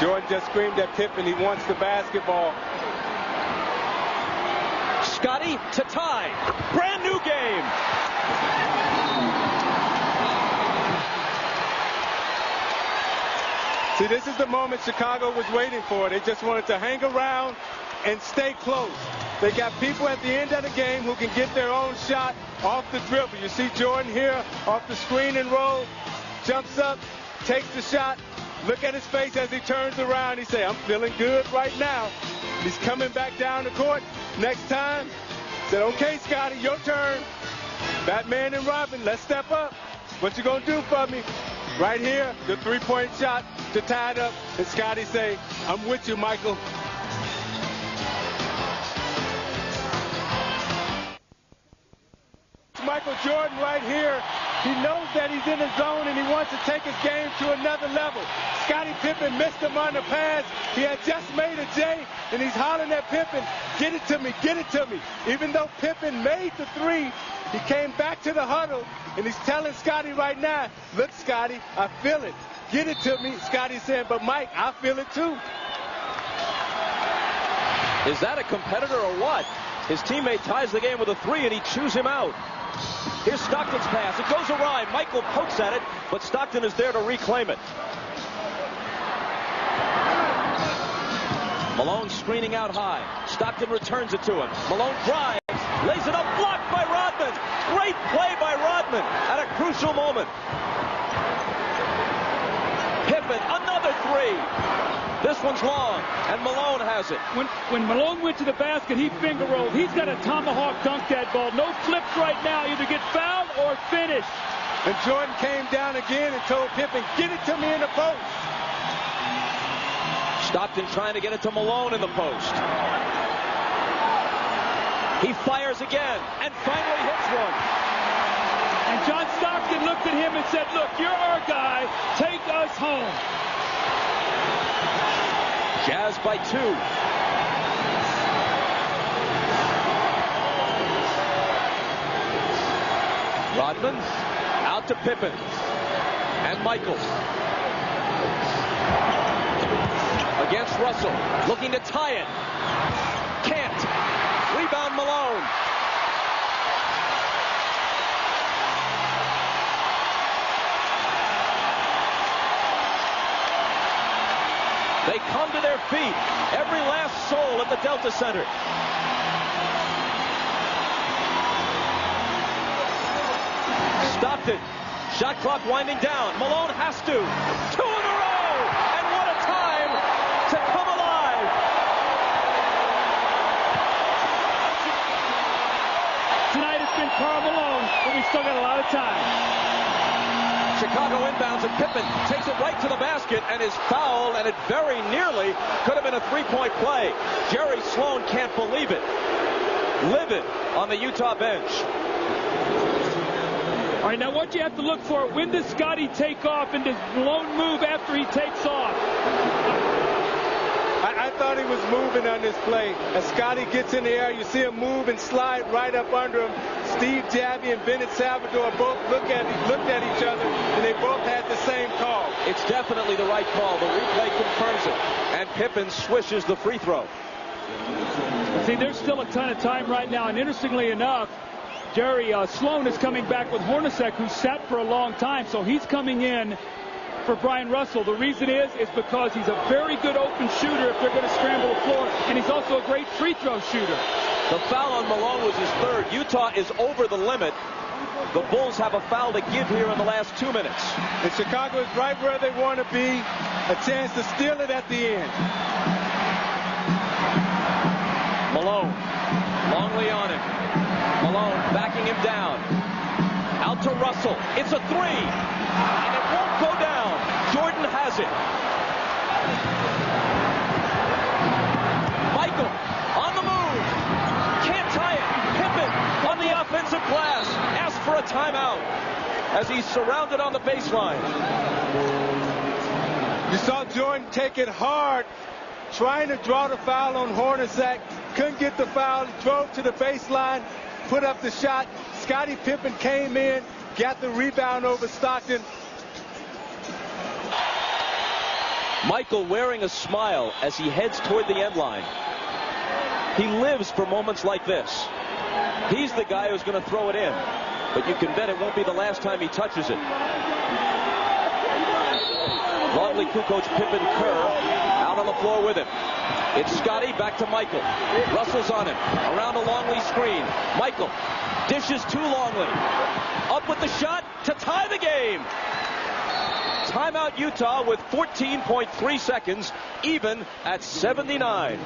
Speaker 5: Jordan just screamed at Pippen. He wants the basketball.
Speaker 2: Scottie to tie. Brand new game.
Speaker 5: See, this is the moment Chicago was waiting for. They just wanted to hang around and stay close. They got people at the end of the game who can get their own shot off the dribble. You see Jordan here off the screen and roll, jumps up, takes the shot. Look at his face as he turns around. He says, I'm feeling good right now. He's coming back down the court. Next time, said, okay, Scottie, your turn. Batman and Robin, let's step up. What you gonna do for me? Right here, the three-point shot to tie it up. And Scottie say, I'm with you, Michael. Michael Jordan right here. He knows that he's in the zone and he wants to take his game to another level. Scottie Pippen missed him on the pass. He had just made a J, and he's hollering at Pippen, get it to me, get it to me. Even though Pippen made the 3, he came back to the huddle, and he's telling Scottie right now, look, Scottie, I feel it. Get it to me. Scottie said, but Mike, I feel it too.
Speaker 2: Is that a competitor or what? His teammate ties the game with a 3, and he chews him out. Here's Stockton's pass. It goes awry. Michael pokes at it, but Stockton is there to reclaim it. Malone screening out high. Stockton returns it to him. Malone drives, lays it up, blocked by Rodman. Great play by Rodman at a crucial moment. Pippen, another 3. This one's long, and Malone has it.
Speaker 6: When Malone went to the basket, he finger rolled. He's got a tomahawk dunk that ball. No flips right now. Either get fouled or finish.
Speaker 5: And Jordan came down again and told Pippen, get it to me in the post.
Speaker 2: Stockton trying to get it to Malone in the post. He fires again and finally hits one.
Speaker 6: And John Stockton looked at him and said, look, you're our guy. Take us home.
Speaker 2: Jazz by 2. Rodman out to Pippen and Michael against Russell, looking to tie it. Can't. Rebound Malone. They feet. Every last soul at the Delta Center. Stockton. Shot clock winding down. Malone has to. 2 in a row. And what a time to come alive.
Speaker 6: Tonight it's been Karl Malone, but we still got a lot of time.
Speaker 2: Chicago inbounds and Pippen takes it right to the basket and is fouled, and it very nearly could have been a three-point play. Jerry Sloan can't believe it. Livid on the Utah bench.
Speaker 6: All right, now what you have to look for, when does Scotty take off and does Malone move after he takes off?
Speaker 5: I thought he was moving on this play. As Scotty gets in the air, you see him move and slide right up under him. Steve Javy and Bennett Salvador both looked at each other, and they both had the same call.
Speaker 2: It's definitely the right call. The replay confirms it. And Pippen swishes the free throw.
Speaker 6: See, there's still a ton of time right now, and interestingly enough, Jerry Sloan is coming back with Hornacek, who sat for a long time, so he's coming in for Brian Russell. The reason is because he's a very good open shooter if they're going to scramble the floor, and he's also a great free throw shooter.
Speaker 2: The foul on Malone was his third. Utah is over the limit. The Bulls have a foul to give here in the last 2 minutes.
Speaker 5: And Chicago is right where they want to be. A chance to steal it at the end.
Speaker 2: Malone, Longley on him. Malone backing him down. Out to Russell. It's a three. And it won't go down. Jordan has it. Michael on the move. Can't tie it. Pippen on the offensive glass. Asks for a timeout as he's surrounded on the baseline.
Speaker 5: You saw Jordan take it hard, trying to draw the foul on Hornacek. Couldn't get the foul. Drove to the baseline. Put up the shot. Scottie Pippen came in, got the rebound over Stockton.
Speaker 2: Michael wearing a smile as he heads toward the end line. He lives for moments like this. He's the guy who's going to throw it in, but you can bet it won't be the last time he touches it. Longley, Kukoc, Pippen, Kerr out on the floor with him. It's Scotty back to Michael. Russell's on him. Around a Longley screen. Michael dishes to Longley. Up with the shot to tie the game. Timeout Utah with 14.3 seconds, even at 79.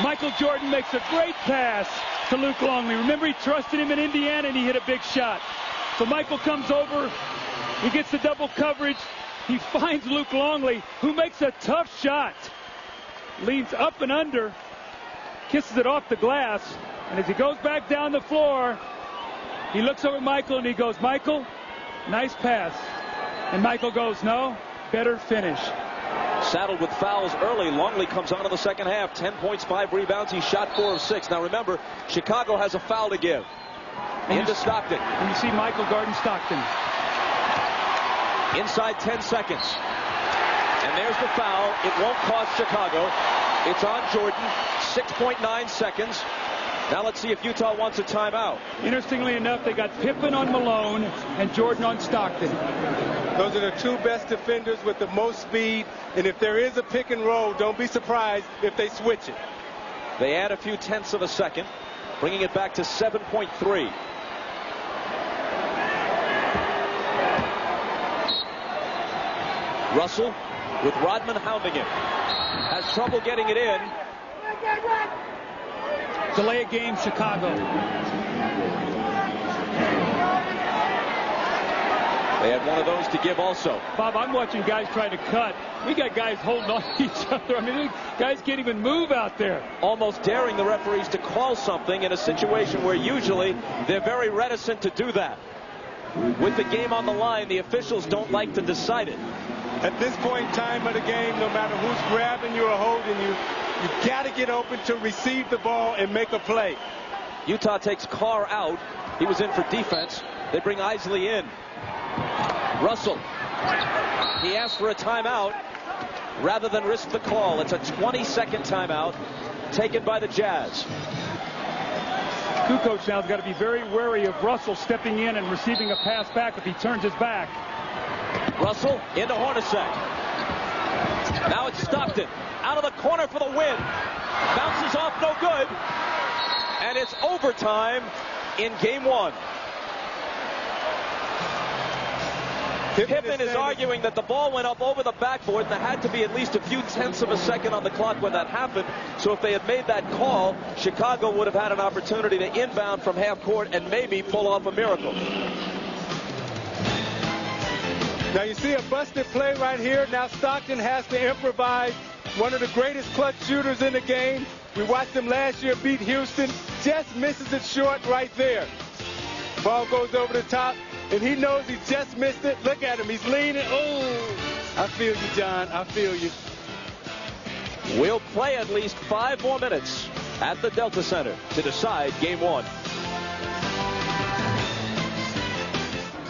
Speaker 6: Michael Jordan makes a great pass to Luke Longley. Remember, he trusted him in Indiana, and he hit a big shot. So Michael comes over. He gets the double coverage. He finds Luke Longley, who makes a tough shot. Leans up and under. Kisses it off the glass. And as he goes back down the floor, he looks over at Michael and he goes, Michael, nice pass. And Michael goes, no, better finish.
Speaker 2: Saddled with fouls early. Longley comes on in the second half. 10 points, 5 rebounds. He shot 4 of 6. Now remember, Chicago has a foul to give. Into Stockton.
Speaker 6: And you see Michael guarding Stockton.
Speaker 2: Inside 10 seconds. And there's the foul. It won't cost Chicago. It's on Jordan. 6.9 seconds. Now let's see if Utah wants a timeout.
Speaker 6: Interestingly enough, they got Pippen on Malone and Jordan on Stockton.
Speaker 5: Those are the two best defenders with the most speed. And if there is a pick and roll, don't be surprised if they switch it.
Speaker 2: They add a few tenths of a second, bringing it back to 7.3. Russell with Rodman hounding him. Has trouble getting it in.
Speaker 6: Delay a game, Chicago.
Speaker 2: They had one of those to give also.
Speaker 6: Bob, I'm watching guys trying to cut. We got guys holding on to each other. I mean, guys can't even move out there.
Speaker 2: Almost daring the referees to call something in a situation where usually they're very reticent to do that. With the game on the line, the officials don't like to decide it.
Speaker 5: At this point in time of the game, no matter who's grabbing you or holding you, you've got to get open to receive the ball and make a play.
Speaker 2: Utah takes Carr out. He was in for defense. They bring Isley in. Russell. He asked for a timeout rather than risk the call. It's a 20-second timeout taken by the Jazz.
Speaker 6: Kukoc now has got to be very wary of Russell stepping in and receiving a pass back if he turns his back.
Speaker 2: Russell into Hornacek. Now it's Stockton. Out of the corner for the win. Bounces off, no good. And it's overtime in game one. Pippen is arguing that the ball went up over the backboard and there had to be at least a few tenths of a second on the clock when that happened. So if they had made that call, Chicago would have had an opportunity to inbound from half court and maybe pull off a miracle.
Speaker 5: Now you see a busted play right here. Now Stockton has to improvise. One of the greatest clutch shooters in the game. We watched him last year beat Houston. Just misses it short right there. Ball goes over the top, and he knows he just missed it. Look at him. He's leaning. Oh, I feel you, John. I feel you.
Speaker 2: We'll play at least 5 more minutes at the Delta Center to decide game one.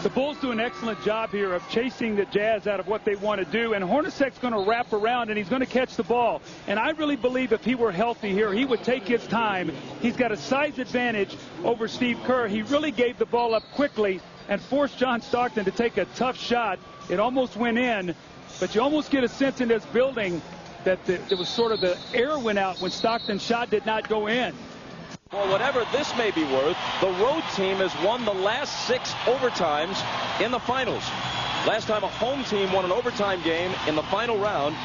Speaker 6: The Bulls do an excellent job here of chasing the Jazz out of what they want to do, and Hornacek's going to wrap around and he's going to catch the ball. And I really believe if he were healthy here, he would take his time. He's got a size advantage over Steve Kerr. He really gave the ball up quickly and forced John Stockton to take a tough shot. It almost went in, but you almost get a sense in this building that there was sort of the air went out when Stockton's shot did not go in.
Speaker 2: Well, whatever this may be worth, the road team has won the last 6 overtimes in the finals. Last time a home team won an overtime game in the final round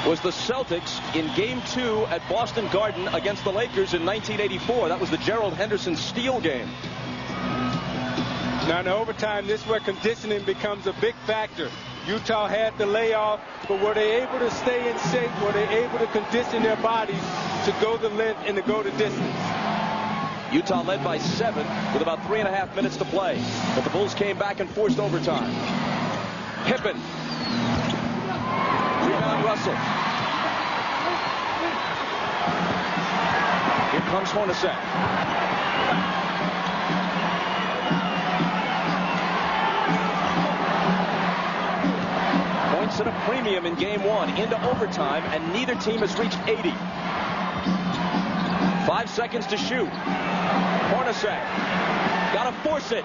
Speaker 2: was the Celtics in Game 2 at Boston Garden against the Lakers in 1984. That was the Gerald Henderson steal game.
Speaker 5: Now in overtime, this is where conditioning becomes a big factor. Utah had the layoff, but were they able to stay in shape? Were they able to condition their bodies to go the length and to go the distance?
Speaker 2: Utah led by 7 with about 3.5 minutes to play. But the Bulls came back and forced overtime. Pippen. Rebound Russell. Here comes Hornacek. Points at a premium in game 1 into overtime, and neither team has reached 80. 5 seconds to shoot. Hornacek. Got to force it.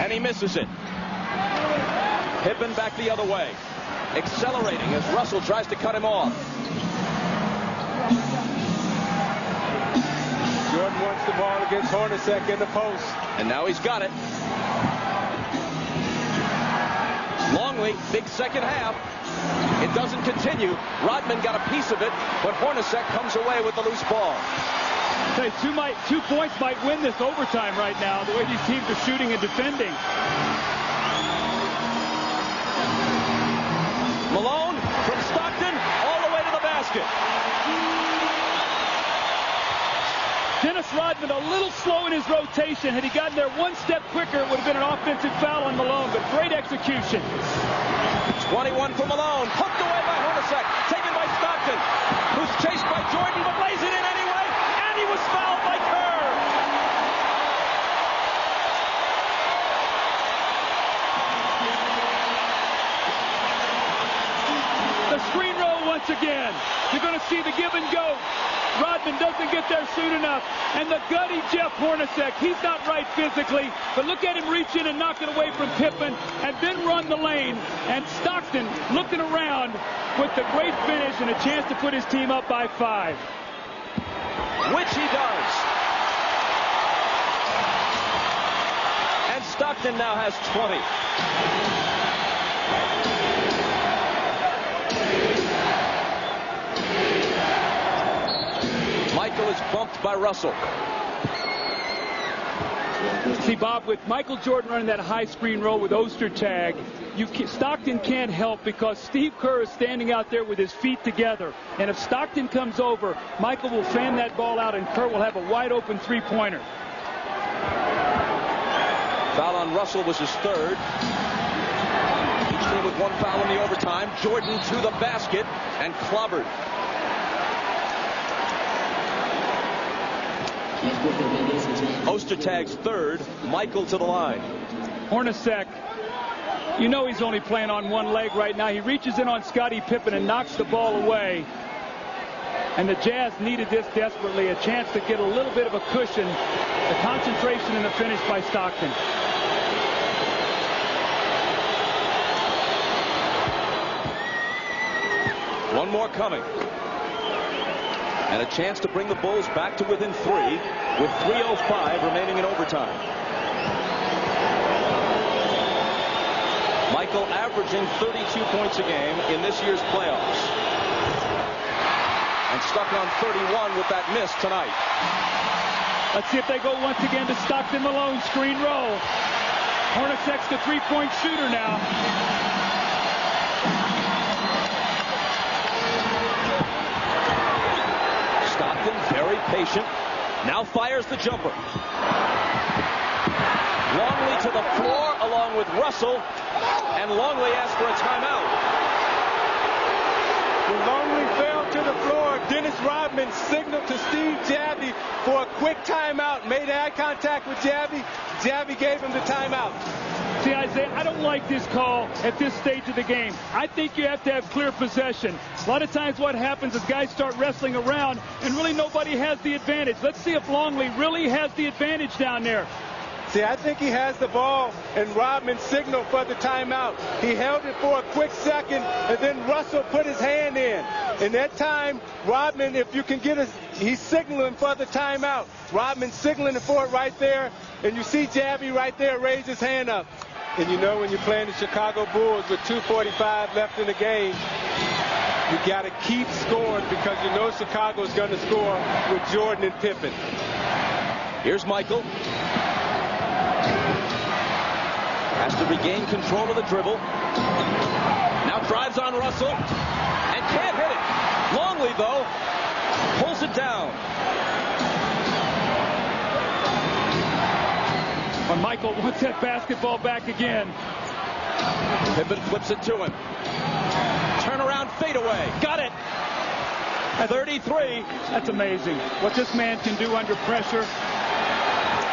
Speaker 2: And he misses it. Pippen back the other way. Accelerating as Russell tries to cut him off.
Speaker 5: Jordan wants the ball against Hornacek in the post.
Speaker 2: And now he's got it. Longley, big second half. It doesn't continue. Rodman got a piece of it, but Hornacek comes away with the loose ball.
Speaker 6: Say, 2 points might win this overtime right now, the way these teams are shooting and defending.
Speaker 2: Malone from Stockton all the way to the basket.
Speaker 6: Dennis Rodman a little slow in his rotation. Had he gotten there 1 step quicker, it would have been an offensive foul on Malone, but great execution.
Speaker 2: 21 for Malone. Hooked away by Hornacek. Taken by Stockton, who's chased by Jordan, but lays it in anyway. And he was fouled by Kerr.
Speaker 6: The screen roll once again. You're going to see the give and go. Rodman doesn't get there soon enough. And the gutty Jeff Hornacek, he's not right physically, but look at him reach in and knock it away from Pippen and then run the lane. And Stockton looking around with the great finish and a chance to put his team up by 5.
Speaker 2: Which he does. And Stockton now has 20. Michael is bumped by Russell.
Speaker 6: See, Bob, with Michael Jordan running that high screen roll with Ostertag, Stockton can't help because Steve Kerr is standing out there with his feet together. And if Stockton comes over, Michael will fan that ball out and Kerr will have a wide open 3-pointer.
Speaker 2: Foul on Russell was his 3rd. Each team with 1 foul in the overtime. Jordan to the basket and clobbered. Ostertag's 3rd. Michael to the line.
Speaker 6: Hornacek, you know he's only playing on 1 leg right now. He reaches in on Scottie Pippen and knocks the ball away. And the Jazz needed this desperately, a chance to get a little bit of a cushion. The concentration in the finish by Stockton.
Speaker 2: One more coming. And a chance to bring the Bulls back to within 3 with 3:05 remaining in overtime. Michael averaging 32 points a game in this year's playoffs. And stuck on 31 with that miss tonight.
Speaker 6: Let's see if they go once again to Stockton Malone. Screen roll. Hornacek's the three-point shooter now.
Speaker 2: Stockton very patient. Now fires the jumper. Longley to the floor along with Russell. And Longley asks for a timeout.
Speaker 5: When Longley fell to the floor, Dennis Rodman signaled to Steve Javie for a quick timeout. Made eye contact with Javie. Javie gave him the timeout.
Speaker 6: See, Isaiah, I don't like this call at this stage of the game. I think you have to have clear possession. A lot of times what happens is guys start wrestling around, and really nobody has the advantage. Let's see if Longley really has the advantage down there.
Speaker 5: See, I think he has the ball, and Rodman signaled for the timeout. He held it for a quick second, and then Russell put his hand in. In that time, Rodman, if you can get us, he's signaling for the timeout. Rodman signaling for it right there, and you see Javie right there raise his hand up. And you know when you're playing the Chicago Bulls with 2:45 left in the game, you got to keep scoring because you know Chicago's going to score with Jordan and Pippen.
Speaker 2: Here's Michael. Has to regain control of the dribble. Now drives on Russell and can't hit it. Longley, though, pulls it down.
Speaker 6: When Michael wants that basketball back again.
Speaker 2: Pippen flips it to him. Turnaround fadeaway. Got it. 33.
Speaker 6: That's amazing. What this man can do under pressure.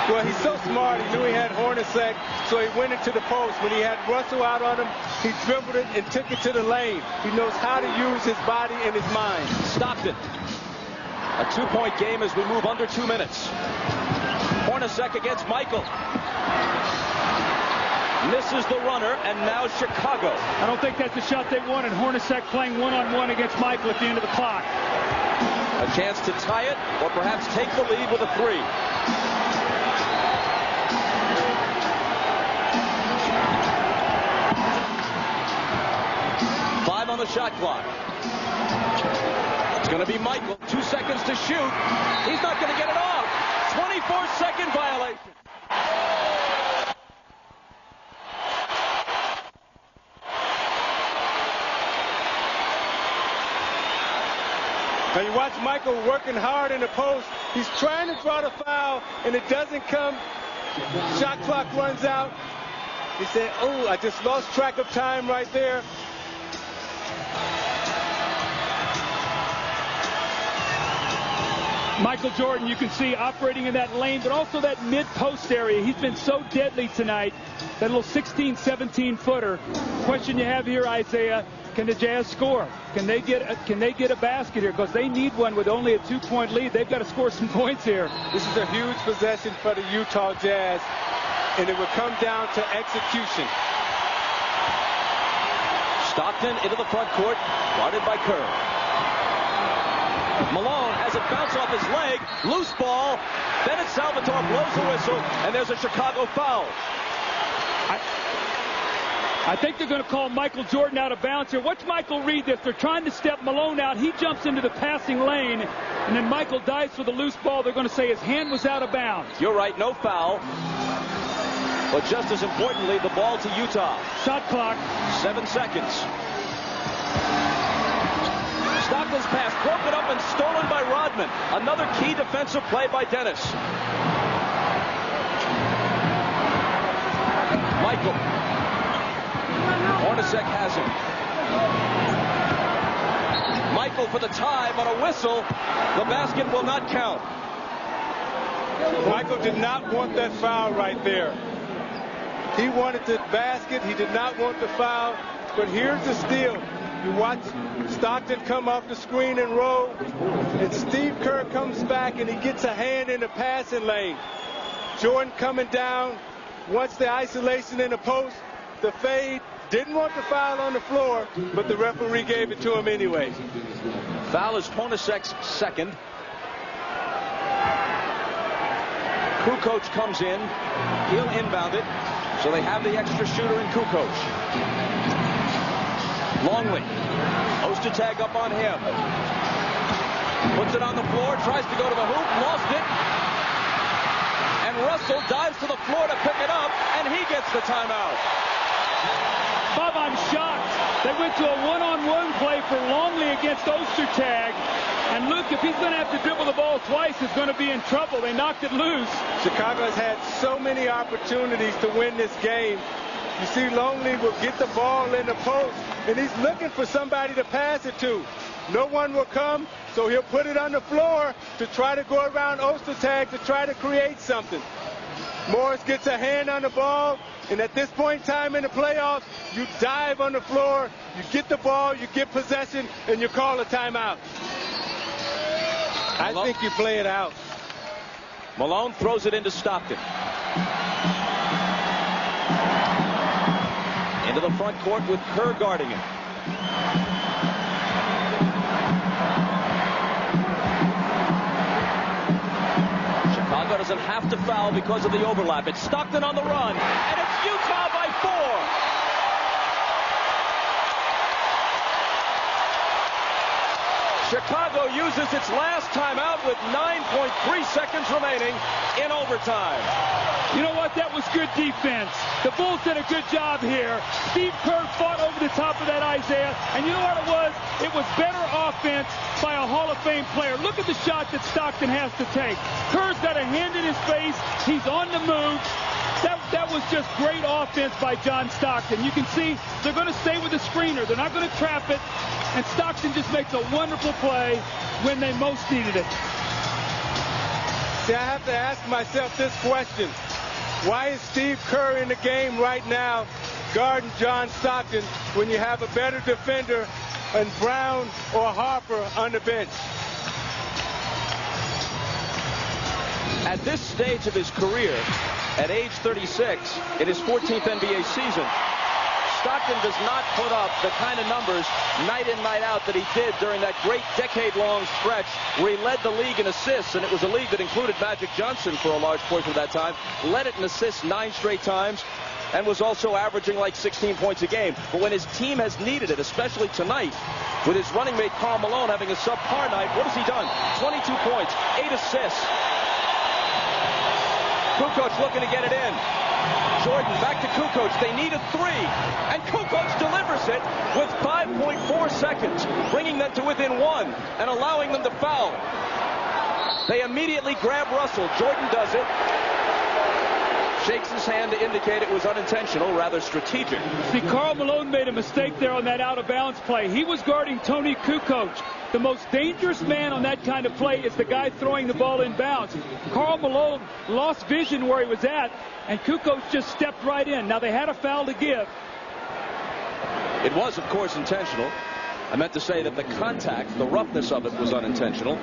Speaker 5: Well, he's so smart. He knew he had Hornacek, so he went into the post. When he had Russell out on him, he dribbled it and took it to the lane. He knows how to use his body and his mind.
Speaker 2: Stockton. A 2-point game as we move under 2 minutes. Hornacek against Michael. Misses the runner, and now Chicago.
Speaker 6: I don't think that's the shot they wanted. Hornacek playing one-on-one against Michael at the end of the clock.
Speaker 2: A chance to tie it, or perhaps take the lead with a 3. On the shot clock. It's going to be Michael. 2 seconds to shoot. He's not going to get it off. 24-second violation.
Speaker 5: Now you watch Michael working hard in the post. He's trying to draw the foul, and it doesn't come. Shot clock runs out. He said, oh, I just lost track of time right there.
Speaker 6: Michael Jordan, you can see operating in that lane, but also that mid-post area. He's been so deadly tonight. That little 16, 17-footer. Question you have here, Isaiah, can the Jazz score? Can they get a basket here? Because they need one with only a 2-point lead. They've got to score some points here.
Speaker 5: This is a huge possession for the Utah Jazz, and it would come down to execution.
Speaker 2: Stockton into the front court, guarded by Kerr. Malone has it bounce off his leg. Loose ball. Bennett Salvatore blows the whistle, and there's a Chicago foul.
Speaker 6: I think they're going to call Michael Jordan out of bounds here. Watch Michael read this. They're trying to step Malone out. He jumps into the passing lane, and then Michael dives for the loose ball. They're going to say his hand was out of bounds.
Speaker 2: You're right, no foul. But just as importantly, the ball to Utah.
Speaker 6: Shot clock.
Speaker 2: 7 seconds. Stockton's pass broken up and stolen by Rodman. Another key defensive play by Dennis. Michael. Hornacek has him. Michael for the tie, but a whistle. The basket will not count.
Speaker 5: Michael did not want that foul right there. He wanted the basket. He did not want the foul. But here's the steal. You watch Stockton come off the screen and roll, and Steve Kerr comes back and he gets a hand in the passing lane. Jordan coming down, wants the isolation in the post, the fade, Didn't want the foul on the floor, but the referee gave it to him anyway.
Speaker 2: Foul is Hornacek's second. Kukoc comes in. He'll inbound it. So they have the extra shooter in Kukoc. Longley. Odcinek up on him. Puts it on the floor. Tries to go to the hoop. Lost it. And Russell dives to the floor to pick it up. And he gets the timeout.
Speaker 6: Bob, I'm shocked. They went to a one-on-one play for Longley against Odcinek. And Luke, if he's going to have to dribble the ball twice, he's going to be in trouble. They knocked it loose.
Speaker 5: Chicago has had so many opportunities to win this game. You see Longley will get the ball in the post, and he's looking for somebody to pass it to. No one will come, so he'll put it on the floor to try to go around Odcinek to try to create something. Morris gets a hand on the ball, and at this point in time in the playoffs, you dive on the floor, you get the ball, you get possession, and you call a timeout. I think you play it out.
Speaker 2: Malone throws it into Stockton. Into the front court with Kerr guarding him. Chicago doesn't have to foul because of the overlap. It's Stockton on the run, and it's Utah by 4. Chicago uses its last timeout with 9.3 seconds remaining in overtime.
Speaker 6: You know what? That was good defense. The Bulls did a good job here. Steve Kerr fought over the top of that Isaiah. And you know what it was? It was better offense by a Hall of Fame player. Look at the shot that Stockton has to take. Kerr's got a hand in his face. He's on the move. That was just great offense by John Stockton. You can see they're going to stay with the screener. They're not going to trap it. And Stockton just makes a wonderful play when they most needed it.
Speaker 5: See, I have to ask myself this question. Why is Steve Kerr in the game right now guarding John Stockton when you have a better defender than Brown or Harper on the bench?
Speaker 2: At this stage of his career, at age 36, in his 14th NBA season, Stockton does not put up the kind of numbers night in, night out that he did during that great decade-long stretch where he led the league in assists, and it was a league that included Magic Johnson for a large portion of that time, led it in assists 9 straight times, and was also averaging like 16 points a game. But when his team has needed it, especially tonight, with his running mate Karl Malone having a subpar night, what has he done? 22 points, 8 assists. Kukoc looking to get it in. Jordan back to Kukoc. They need a 3. And Kukoc delivers it with 5.4 seconds, bringing them to within 1 and allowing them to foul. They immediately grab Russell. Jordan does it. Shakes his hand to indicate it was unintentional, rather strategic.
Speaker 6: See, Karl Malone made a mistake there on that out-of-bounds play. He was guarding Tony Kukoc. The most dangerous man on that kind of play is the guy throwing the ball in bounds. Karl Malone lost vision where he was at, and Kukoc just stepped right in. Now, they had a foul to give.
Speaker 2: It was, of course, intentional. I meant to say that the contact, the roughness of it, was unintentional.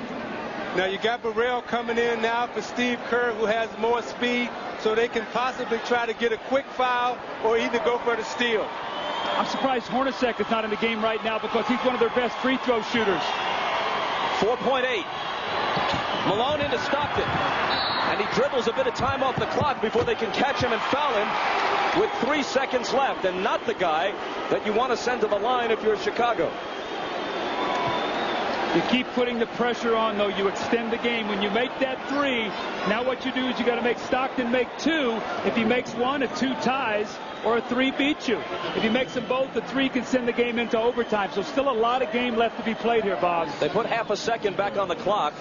Speaker 5: Now, you got Burrell coming in now for Steve Kerr, who has more speed, so they can possibly try to get a quick foul or either go for the steal.
Speaker 6: I'm surprised Hornacek is not in the game right now because he's one of their best free throw shooters.
Speaker 2: 4.8. Malone into Stockton. And he dribbles a bit of time off the clock before they can catch him and foul him with 3 seconds left. And not the guy that you want to send to the line if you're Chicago.
Speaker 6: You keep putting the pressure on, though. You extend the game. When you make that 3, now what you do is you got to make Stockton make 2. If he makes 1, a 2 ties, or a 3 beats you. If he makes them both, the 3 can send the game into overtime. So still a lot of game left to be played here, Bob.
Speaker 2: They put half a second back on the clock.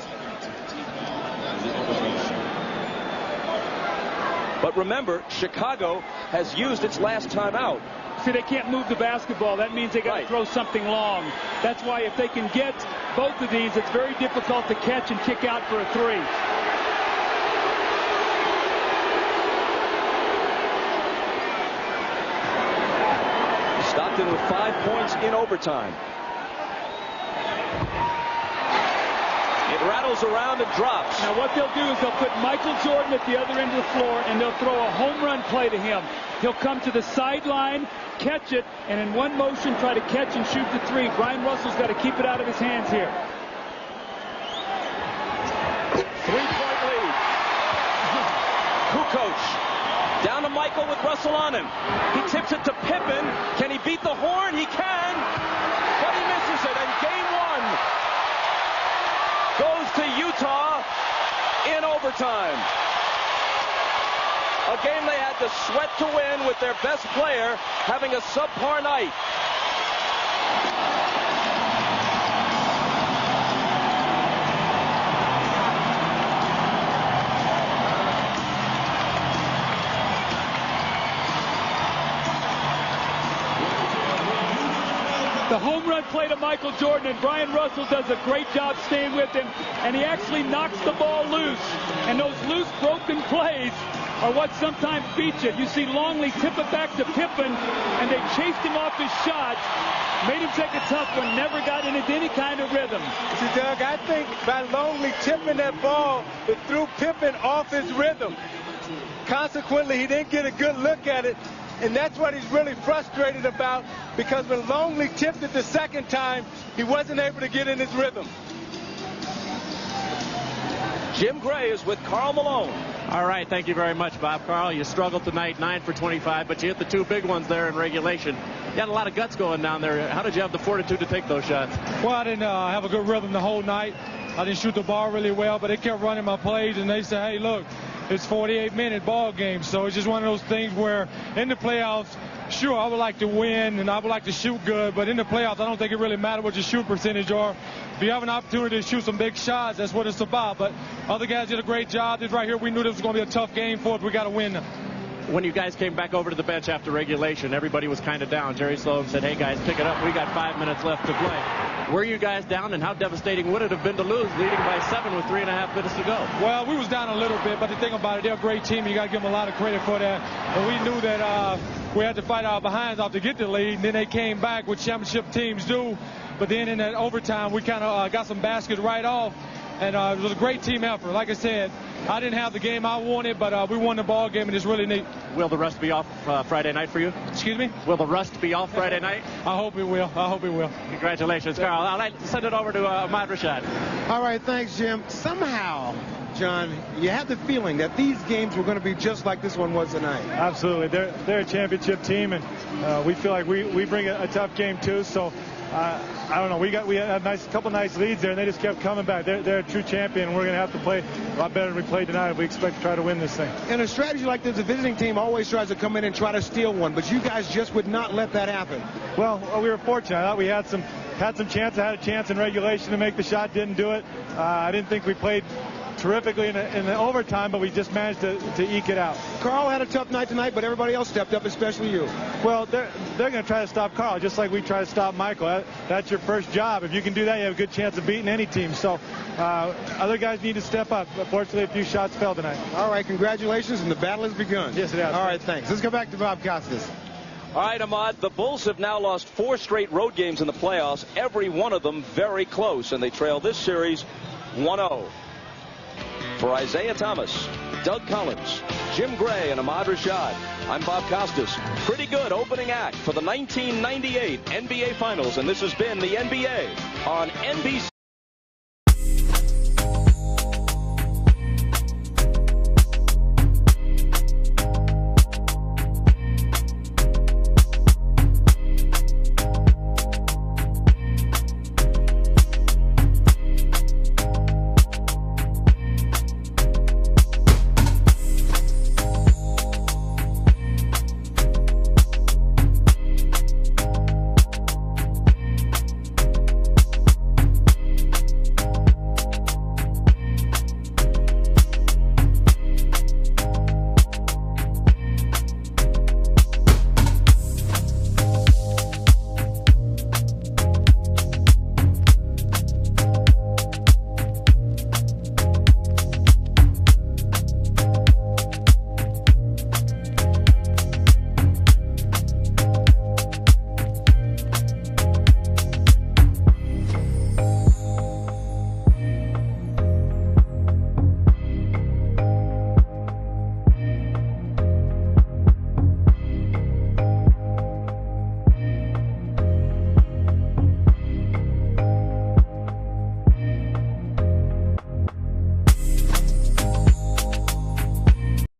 Speaker 2: But remember, Chicago has used its last timeout.
Speaker 6: See, they can't move the basketball. That means they got to throw something long. That's why if they can get both of these, it's very difficult to catch and kick out for a 3.
Speaker 2: Stockton with 5 points in overtime. It rattles around and drops.
Speaker 6: Now what they'll do is they'll put Michael Jordan at the other end of the floor, and they'll throw a home run play to him. He'll come to the sideline, catch it, and in one motion try to catch and shoot the three. Brian Russell's got to keep it out of his hands here.
Speaker 2: 3-point lead. Kukoc down to Michael with Russell on him. He tips it to Pippen. Can he beat the horn? He can, but he misses it. And game one goes to Utah in overtime. A game they had to sweat to win with their best player having a subpar night.
Speaker 6: The home run play to Michael Jordan, and Brian Russell does a great job staying with him, and he actually knocks the ball loose. And those loose, broken plays are what sometimes beat you. You see Longley tip it back to Pippen, and they chased him off his shots, made him take a tough one, never got into any kind of rhythm.
Speaker 5: See, Doug, I think by Longley tipping that ball, it threw Pippen off his rhythm. Consequently, he didn't get a good look at it. And that's what he's really frustrated about, because when Longley tipped it the second time, he wasn't able to get in his rhythm.
Speaker 2: Jim Gray is with Carl Malone.
Speaker 9: All right, thank you very much, Bob. Carl, you struggled tonight, 9 for 25, but you hit the two big ones there in regulation. You had a lot of guts going down there. How did you have the fortitude to take those shots?
Speaker 4: Well, I didn't have a good rhythm the whole night. I didn't shoot the ball really well, but they kept running my plays, and they said, hey, look, it's 48-minute ball game. So it's just one of those things where in the playoffs, sure, I would like to win and I would like to shoot good, but in the playoffs, I don't think it really matters what your shoot percentage are. If you have an opportunity to shoot some big shots, that's what it's about. But other guys did a great job. This right here, we knew this was going to be a tough game for us. We got to win.
Speaker 9: When you guys came back over to the bench after regulation, everybody was kind of down. Jerry Sloan said, hey, guys, pick it up. We got 5 minutes left to play. Were you guys down, and how devastating would it have been to lose, leading by 7 with 3.5 minutes to go?
Speaker 4: Well, we was down a little bit, but the thing about it, they're a great team. You got to give them a lot of credit for that. And we knew that we had to fight our behinds off to get the lead, and then they came back, which championship teams do. But then in that overtime, we kind of got some baskets right off. And it was a great team effort. Like I said, I didn't have the game I wanted, but we won the ball game, and it's really neat.
Speaker 9: Will the rust be off Friday night for you?
Speaker 4: Excuse me?
Speaker 9: Will the rust be off Friday night?
Speaker 4: I hope it will. I hope it will.
Speaker 9: Congratulations, Carl. I'll like to send it over to Ahmad Rashad.
Speaker 8: All right, thanks, Jim. Somehow, John, you had the feeling that these games were going to be just like this one was tonight.
Speaker 3: Absolutely. They're a championship team, and we feel like we bring a tough game, too. So, I don't know. We had a couple nice leads there, and they just kept coming back. They're a true champion, and we're going to have to play a lot better than we played tonight if we expect to try to win this thing.
Speaker 8: And a strategy like this, the visiting team always tries to come in and try to steal one, but you guys just would not let that happen.
Speaker 3: Well, we were fortunate. I thought we had some chance. I had a chance in regulation to make the shot, didn't do it. I didn't think we played terrifically in the overtime, but we just managed to eke it out.
Speaker 8: Carl had a tough night tonight, but everybody else stepped up, especially you.
Speaker 3: Well, they're going to try to stop Carl, just like we try to stop Michael. That's your first job. If you can do that, you have a good chance of beating any team. So other guys need to step up. Fortunately, a few shots fell tonight.
Speaker 8: All right, congratulations, and the battle has begun.
Speaker 3: Yes, it has.
Speaker 8: All right, thanks. Let's go back to Bob Costas.
Speaker 2: All right, Ahmad, the Bulls have now lost 4 straight road games in the playoffs, every one of them very close, and they trail this series 1-0. For Isaiah Thomas, Doug Collins, Jim Gray, and Ahmad Rashad, I'm Bob Costas. Pretty good opening act for the 1998 NBA Finals, and this has been the NBA on NBC.